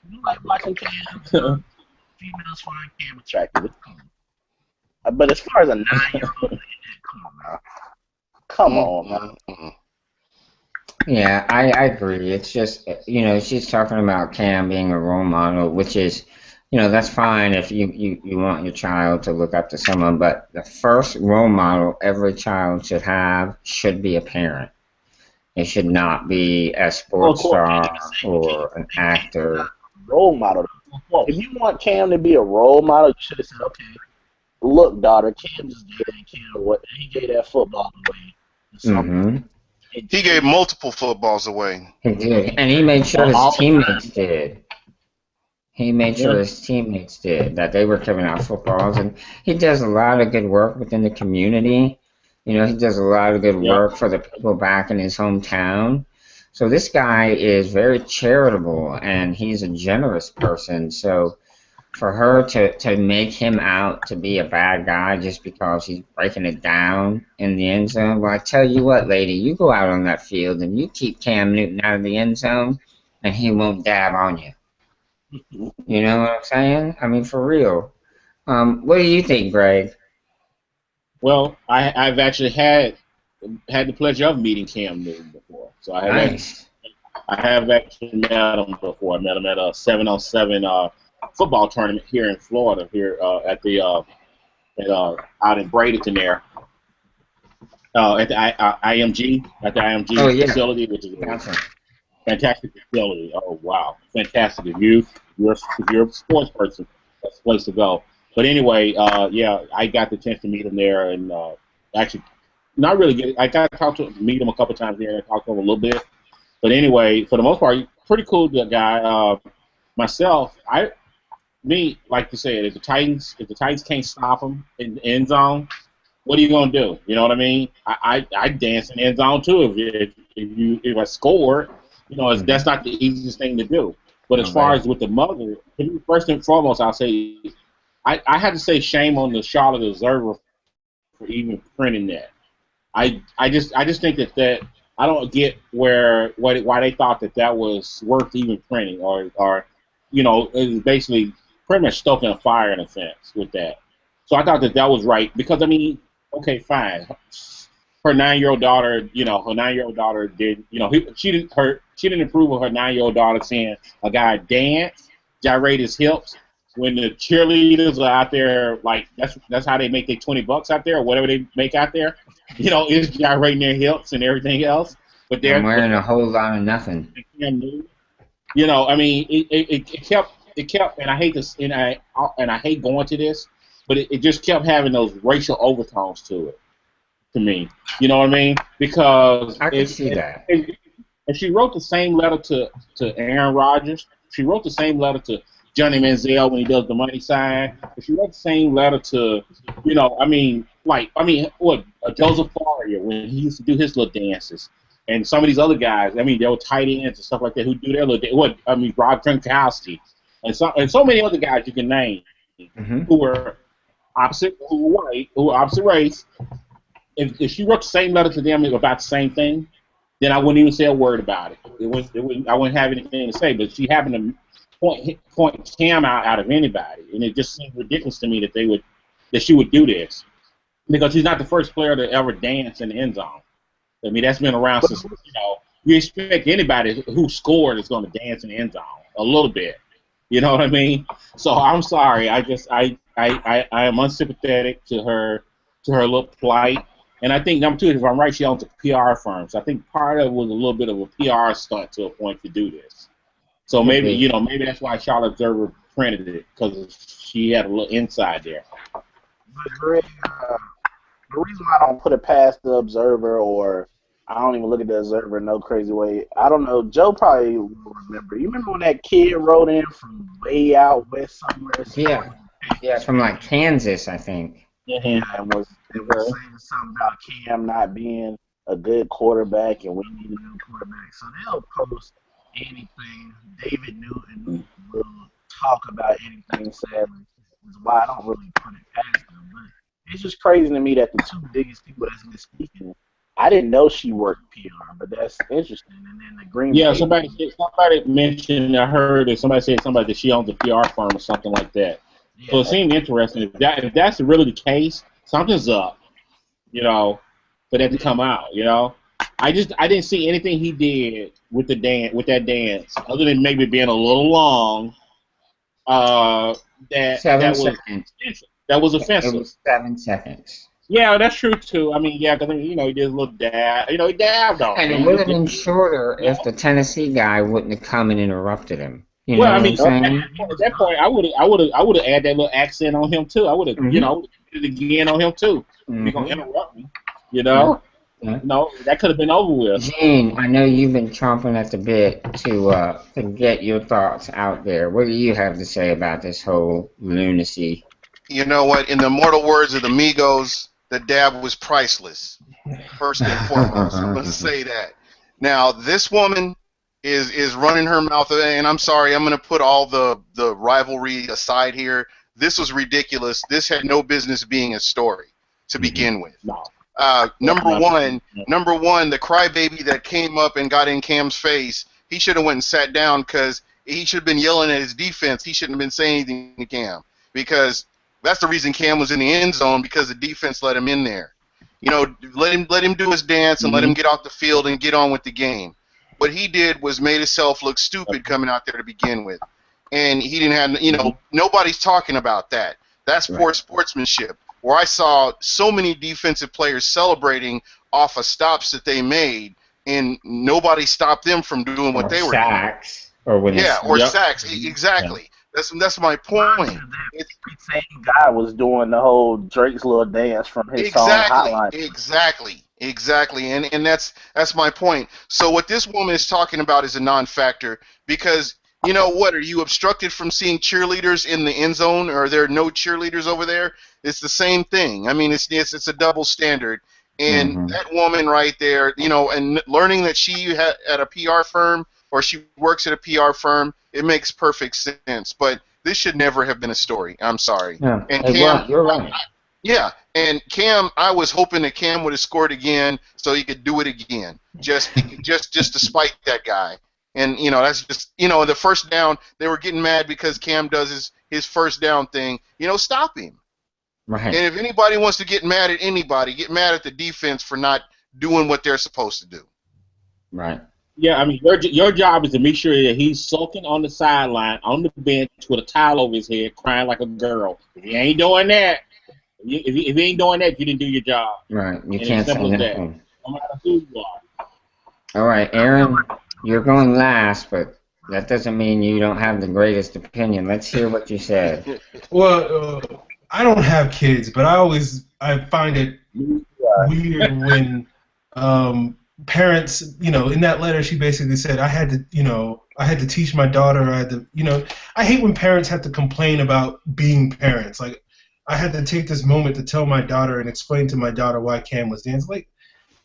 You like watching Cam. Females find Cam attractive. It's cool. But as far as a 9-year-old, come on now. Come on, man. Yeah, I agree. It's just, she's talking about Cam being a role model, which is, that's fine if you want your child to look up to someone, but the first role model every child should be a parent. It should not be a sports star or an actor. Role model. If you want Cam to be a role model, you should have said, okay, look, daughter, Cam just gave that Cam what he gave that football away. Mm-hmm. He gave multiple footballs away. He did, and he made sure his teammates did. He made sure his teammates did, that they were giving out footballs, and he does a lot of good work within the community. He does a lot of good work for the people back in his hometown. So this guy is very charitable, and he's a generous person. So for her to make him out to be a bad guy just because he's breaking it down in the end zone, well, I tell you what, lady, you go out on that field and you keep Cam Newton out of the end zone, and he won't dab on you. You know what I'm saying? I mean, for real. What do you think, Greg? Well, I've actually had the pleasure of meeting Cam Newton before. So I have actually met him before. I met him at a 7-on-7 football tournament here in Florida, here at the out in Bradenton there, at the IMG facility, which is a fantastic facility. Oh wow, fantastic! If you're a sports person, that's the place to go. But anyway, I got the chance to meet him there, and actually, not really I got to meet him a couple times there and talk to him a little bit. But anyway, for the most part, pretty cool guy. Myself, like you said, if the Titans can't stop him in the end zone, what are you gonna do? You know what I mean? I dance in the end zone too. If I score, that's not the easiest thing to do. But as far as with the mother, first and foremost, I'll say I had to say shame on the Charlotte Observer for even printing that. I just think that I don't get why they thought that was worth even printing or it was basically pretty much stoking a fire in a sense with that. So I thought that was right because I mean, okay, fine. Her 9-year-old daughter, did, she didn't approve of her 9-year-old daughter seeing a guy dance, gyrate his hips when the cheerleaders are out there, like that's how they make their $20 out there or whatever they make out there. Is gyrating their hips and everything else. But they're wearing a whole lot of nothing. I mean, it kept, and I hate this, and I hate going to this, but it just kept having those racial overtones to it, to me. You know what I mean? Because I can see that. If she wrote the same letter to Aaron Rodgers, she wrote the same letter to Johnny Manziel when he does the money sign. If she wrote the same letter to, Joseph Faria when he used to do his little dances. And some of these other guys, they were tight ends and stuff like that who do their little Rob Gronkowski and so many other guys you can name who were opposite race. If she wrote the same letter to them about the same thing, then I wouldn't even say a word about it. I wouldn't have anything to say. But she happened to point Cam out of anybody, and it just seems ridiculous to me that she would do this, because she's not the first player to ever dance in the end zone. I mean, that's been around since, you expect anybody who scored is going to dance in the end zone a little bit. You know what I mean? So I'm sorry. I am unsympathetic to her little plight. And I think, number two, if I'm right, she owns a PR firm. So I think part of it was a little bit of a PR stunt to a point to do this. So maybe, maybe that's why Charlotte Observer printed it, because she had a little inside there. But Greg, the reason why I don't put it past the Observer, or I don't even look at the Observer in no crazy way, I don't know, Joe probably will remember. You remember when that kid wrote in from way out west somewhere? Yeah, from like Kansas, I think. Yeah, and was saying something about Cam not being a good quarterback, and we need a new quarterback. So they'll post anything. David Newton will talk about anything, sadly. That's why I don't really put it past them. But it's just crazy to me that the two biggest people that's been speaking, I didn't know she worked PR, but that's interesting. And then the Green Bay. Somebody mentioned, I heard that somebody said that she owns a PR firm or something like that. Yeah, so it seemed interesting. If that's really the case, something's up, for that to come out. I didn't see anything he did with that dance, other than maybe being a little long. That 7 seconds. That was offensive. It was 7 seconds. Yeah, that's true too. I mean, because he did a little dab. He dabbed on. And it would have been shorter if the Tennessee guy wouldn't have come and interrupted him. At that point, I would have added that little accent on him too. I would have, did it again on him too. You're gonna interrupt me, Yeah. No, that could have been over with. Gene, I know you've been chomping at the bit to get your thoughts out there. What do you have to say about this whole lunacy? You know what? In the immortal words of the Migos, the dab was priceless. First and foremost, I'm gonna say that. Now, this woman is running her mouth, and I'm sorry, I'm going to put all the rivalry aside here. This was ridiculous. This had no business being a story to begin with. No. Number one, the crybaby that came up and got in Cam's face, he should have went and sat down, because he should have been yelling at his defense. He shouldn't have been saying anything to Cam, because that's the reason Cam was in the end zone, because the defense let him in there. Let him do his dance and let him get off the field and get on with the game. What he did was made himself look stupid coming out there to begin with. And he didn't have, nobody's talking about that. That's poor sportsmanship. Where I saw so many defensive players celebrating off of stops that they made, and nobody stopped them from doing what they were doing. Sacks. Exactly. Yeah. That's my point. The same guy was doing the whole Drake's little dance from his song Hotline. Exactly, and that's my point. So what this woman is talking about is a non-factor, because you know what? Are you obstructed from seeing cheerleaders in the end zone, or are there no cheerleaders over there? It's the same thing. I mean, it's a double standard. And that woman right there, and learning that she had at a PR firm, or she works at a PR firm, it makes perfect sense. But this should never have been a story. I'm sorry. Yeah. And Cam, you're right. Yeah, and Cam, I was hoping that Cam would have scored again so he could do it again, just to spite that guy. And that's just the first down, they were getting mad because Cam does his first down thing. Stop him. Right. And if anybody wants to get mad at anybody, get mad at the defense for not doing what they're supposed to do. Right. Yeah, I mean, your job is to make sure that he's sulking on the sideline, on the bench, with a towel over his head, crying like a girl. If he ain't doing that, if he ain't doing that, you didn't do your job. Right. You can't say nothing. No matter who you are. All right, Aaron, you're going last, but that doesn't mean you don't have the greatest opinion. Let's hear what you said. Well, I don't have kids, but I find it weird when parents, in that letter she basically said I had to teach my daughter, I hate when parents have to complain about being parents. Like, I had to take this moment to tell my daughter and explain to my daughter why Cam was dancing. Like,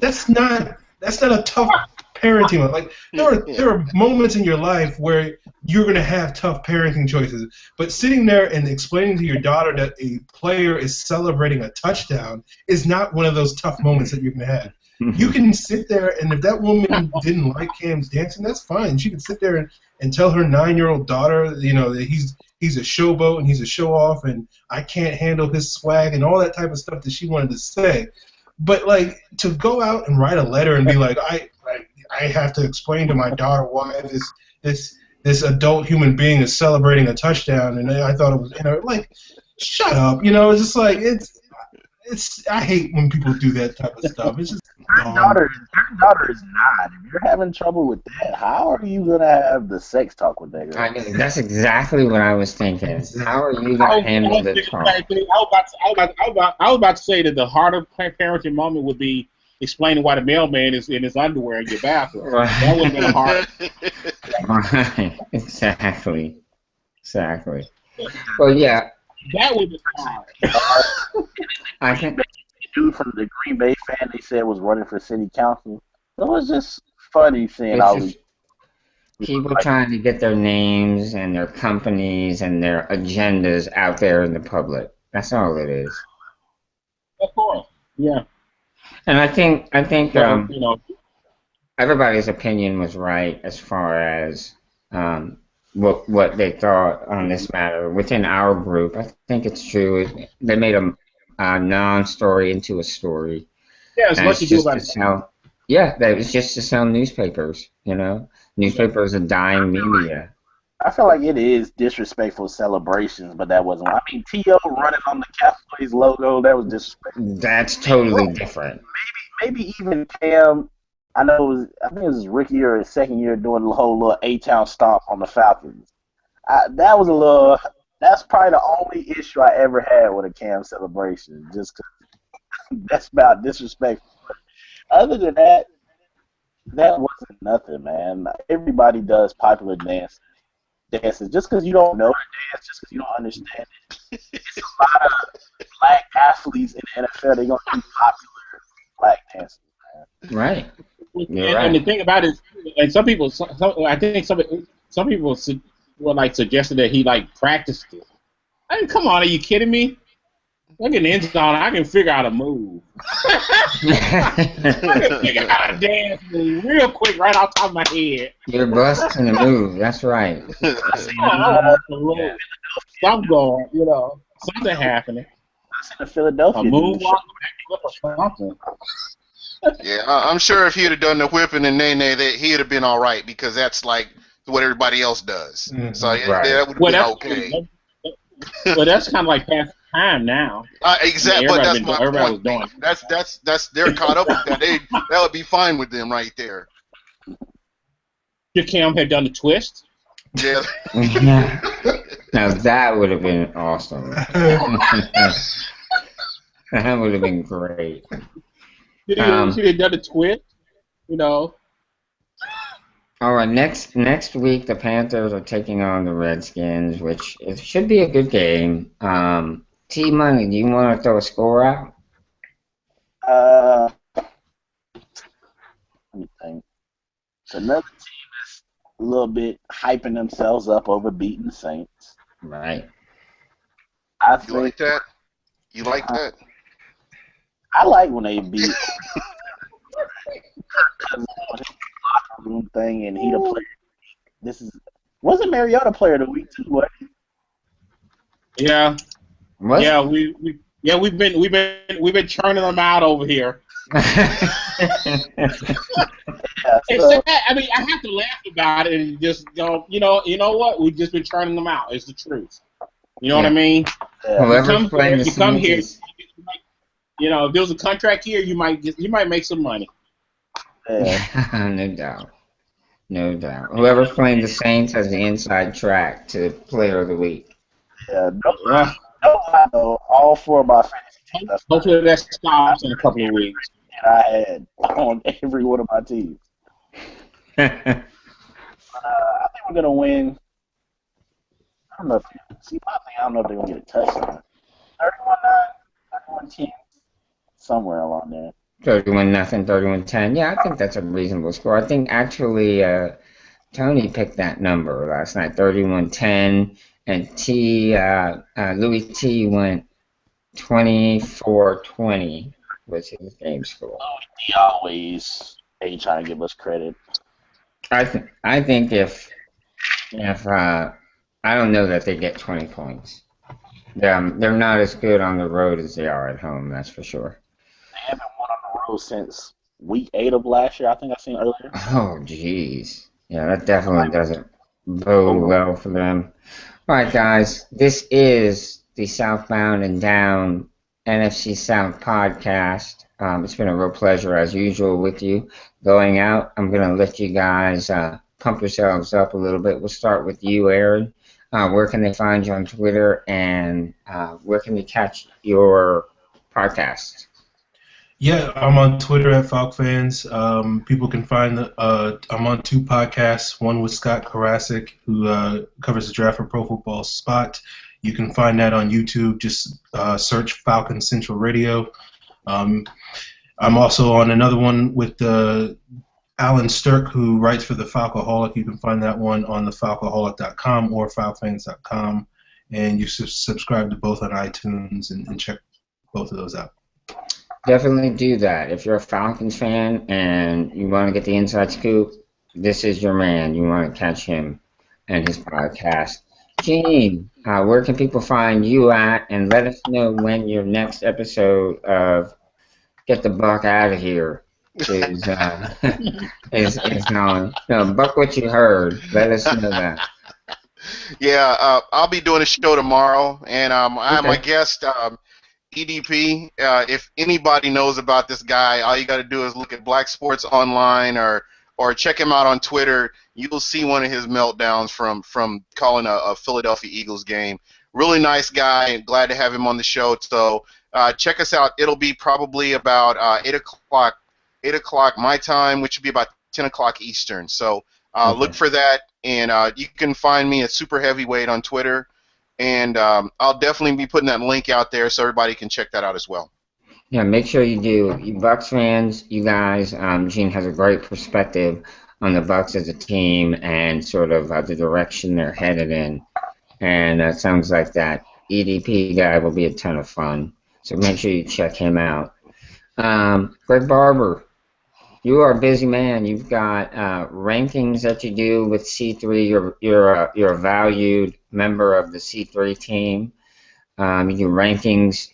that's not a tough parenting. Like, there are moments in your life where you're going to have tough parenting choices, but sitting there and explaining to your daughter that a player is celebrating a touchdown is not one of those tough moments that you're going to have. you can sit there, and if that woman didn't like Cam's dancing, that's fine. She could sit there and tell her 9-year-old daughter, that he's a showboat and he's a show-off, and I can't handle his swag and all that type of stuff that she wanted to say. But, like, to go out and write a letter and be like, I have to explain to my daughter why this adult human being is celebrating a touchdown, and I thought it was, like, shut up. It's just like, I hate when people do that type of stuff. It's just your daughter is not. If you're having trouble with that, how are you gonna have the sex talk with that girl? I mean, that's exactly what I was thinking. How are you gonna handle the talk? I was about to say that the harder parenting moment would be explaining why the mailman is in his underwear in your bathroom. Right. That would have been hard. Right. Exactly. Well, yeah. That would be hard. I think the dude from the Green Bay fan they said was running for city council. It was just funny seeing all these people trying to get their names and their companies and their agendas out there in the public. That's all it is. Of course. Yeah. And I think everybody's opinion was right as far as what they thought on this matter within our group. I think it's true. They made a non-story into a story. Yeah, it's what you do about it. Yeah, that was just to sell newspapers. Newspapers are dying media. I feel like it is disrespectful celebrations, but that wasn't. I mean, T.O. running on the Cowboys logo, that was disrespectful. That's totally different. Maybe even Cam. I think it was his rookie or his second year doing the whole little A-Town stomp on the Falcons. That's probably the only issue I ever had with a Cam celebration, just 'cause that's about disrespectful. But other than that wasn't nothing, man. Everybody does popular dances. Just because you don't know the dance, just because you don't understand it. It's a lot of black athletes in the NFL. They're going to do popular black dances, man. Right. And the thing about it is, like some people suggested that he practiced it. I mean, come on, are you kidding me? Look at the end zone, I can figure out a move. I can figure out a dance move real quick right off the top of my head. You're busting the move. That's right. Something going, something happening. I seen the Philadelphia. A moonwalk or something. Yeah, I'm sure if he'd have done the whipping and nay, he'd have been all right because that's like what everybody else does. Mm-hmm. So that would have been okay. Well, that's kind of like past time now. Exactly, but that's my point. That's they're caught up with that. That would be fine with them right there. If Cam had done the twist. Yeah. Now that would have been awesome. That would have been great. She had done the twist, All right, next week the Panthers are taking on the Redskins, which it should be a good game. T-Money, do you want to throw a score out? Let me think. It's another team that's a little bit hyping themselves up over beating the Saints. Right. You like that? You like that? I like when they beat Kirk Cousins on his locker room thing, and he the player. Wasn't Mariota player of the week too? What? Yeah. What? Yeah, we've been churning them out over here. Yeah, I mean, I have to laugh about it and just go, you know what? We've just been churning them out. It's the truth. You know what I mean? Yeah. You come here. If there was a contract here, you might make some money. Yeah. No doubt. Whoever's playing the Saints has the inside track to Player of the Week. Yeah, no, all four of my fantasy teams. Hopefully that stops in a couple of weeks. And I had on every one of my teams. I think we're gonna win. I don't know if they're gonna get a touchdown. 31-9, 31-10, somewhere along there. 31-0, 31-10. Yeah, I think that's a reasonable score. I think actually Tony picked that number last night, 31-10, and Louis T went 24-20. was his game score. He always ain't trying to give us credit. I think if I don't know that they get 20 points. They're not as good on the road as they are at home. That's for sure. They haven't won on the road since week 8 of last year. I think I seen earlier. Oh, jeez. Yeah, that definitely doesn't bode well for them. All right, guys. This is the Southbound and Down NFC South podcast. It's been a real pleasure, as usual, with you. Going out, I'm going to let you guys pump yourselves up a little bit. We'll start with you, Aaron. Where can they find you on Twitter, and where can they catch your podcast? Yeah, I'm on Twitter at FalcFans. People can find I'm on 2 podcasts. One with Scott Karasik, who covers the draft for Pro Football Spot. You can find that on YouTube. Just search Falcon Central Radio. I'm also on another one with Alan Stirk, who writes for the Falcoholic. You can find that one on thefalcoholic.com or falcofans.com. And you subscribe to both on iTunes and check both of those out. Definitely do that. If you're a Falcons fan and you want to get the inside scoop, this is your man. You want to catch him and his podcast. Gene, where can people find you at? And let us know when your next episode of Get the Buck Out of Here is on. No, Buck what you heard. Let us know that. Yeah, I'll be doing a show tomorrow, and I have my guest, EDP. If anybody knows about this guy, all you got to do is look at Black Sports Online or check him out on Twitter. You'll see one of his meltdowns from calling a Philadelphia Eagles game. Really nice guy. Glad to have him on the show. So check us out. It'll be probably about 8 o'clock my time, which would be about 10 o'clock Eastern. So look for that, and you can find me at Super Heavyweight on Twitter. And I'll definitely be putting that link out there so everybody can check that out as well. Yeah, make sure you do. You Bucs fans, you guys, Gene has a great perspective on the Bucs as a team and sort of the direction they're headed in. And it sounds like that EDP guy will be a ton of fun. So make sure you check him out. Greg Barber, you are a busy man. You've got rankings that you do with C3. You're a valued member of the C3 team. You do rankings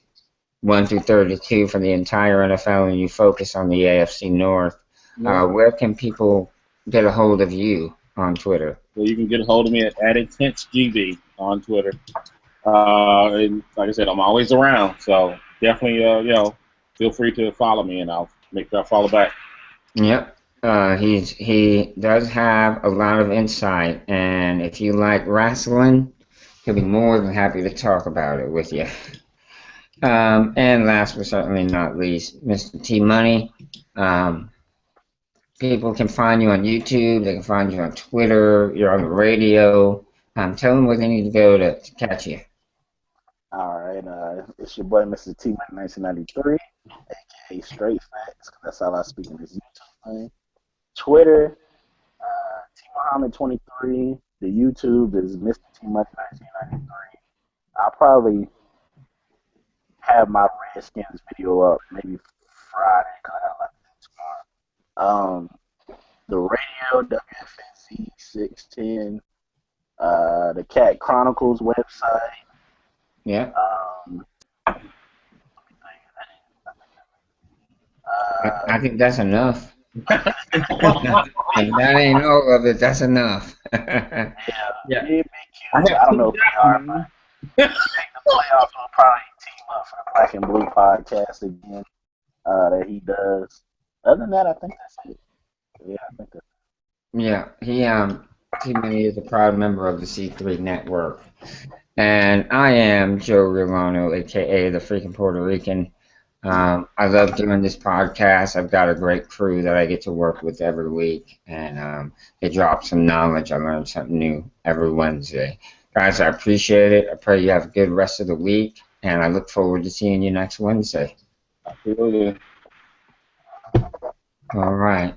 1 through 32 for the entire NFL, and you focus on the AFC North. Where can people get a hold of you on Twitter? Well, you can get a hold of me at IntenseGB on Twitter. And like I said, I'm always around, so definitely, feel free to follow me, and I'll make sure I follow back. Yep. He does have a lot of insight, and if you like wrestling, he'll be more than happy to talk about it with you. And last but certainly not least, Mr. T Money. People can find you on YouTube. They can find you on Twitter. You're on the radio. Tell them where they need to go to catch you. All right. It's your boy, Mr. T Money 1993, aka Straight Facts, 'cause that's how I speak in this YouTube thing. Twitter, T Muhammad 23. The YouTube is Mr. T Money 1993. I'll probably have my Redskins video up maybe Friday, because I got a lot to do tomorrow. The radio, WFNC 610. The Cat Chronicles website. Yeah. I think that's enough. If that ain't all of it, that's enough. Yeah. I don't know if they are, but make the playoffs, we'll probably team up for the Black and Blue podcast again that he does. Other than that, I think that's it. Yeah, I think that's it. Yeah, T-Money is a proud member of the C3 network. And I am Joe Rilano, a.k.a. the freaking Puerto Rican. I love doing this podcast. I've got a great crew that I get to work with every week, and they drop some knowledge. I learn something new every Wednesday. Guys, I appreciate it. I pray you have a good rest of the week, and I look forward to seeing you next Wednesday. Absolutely. All right.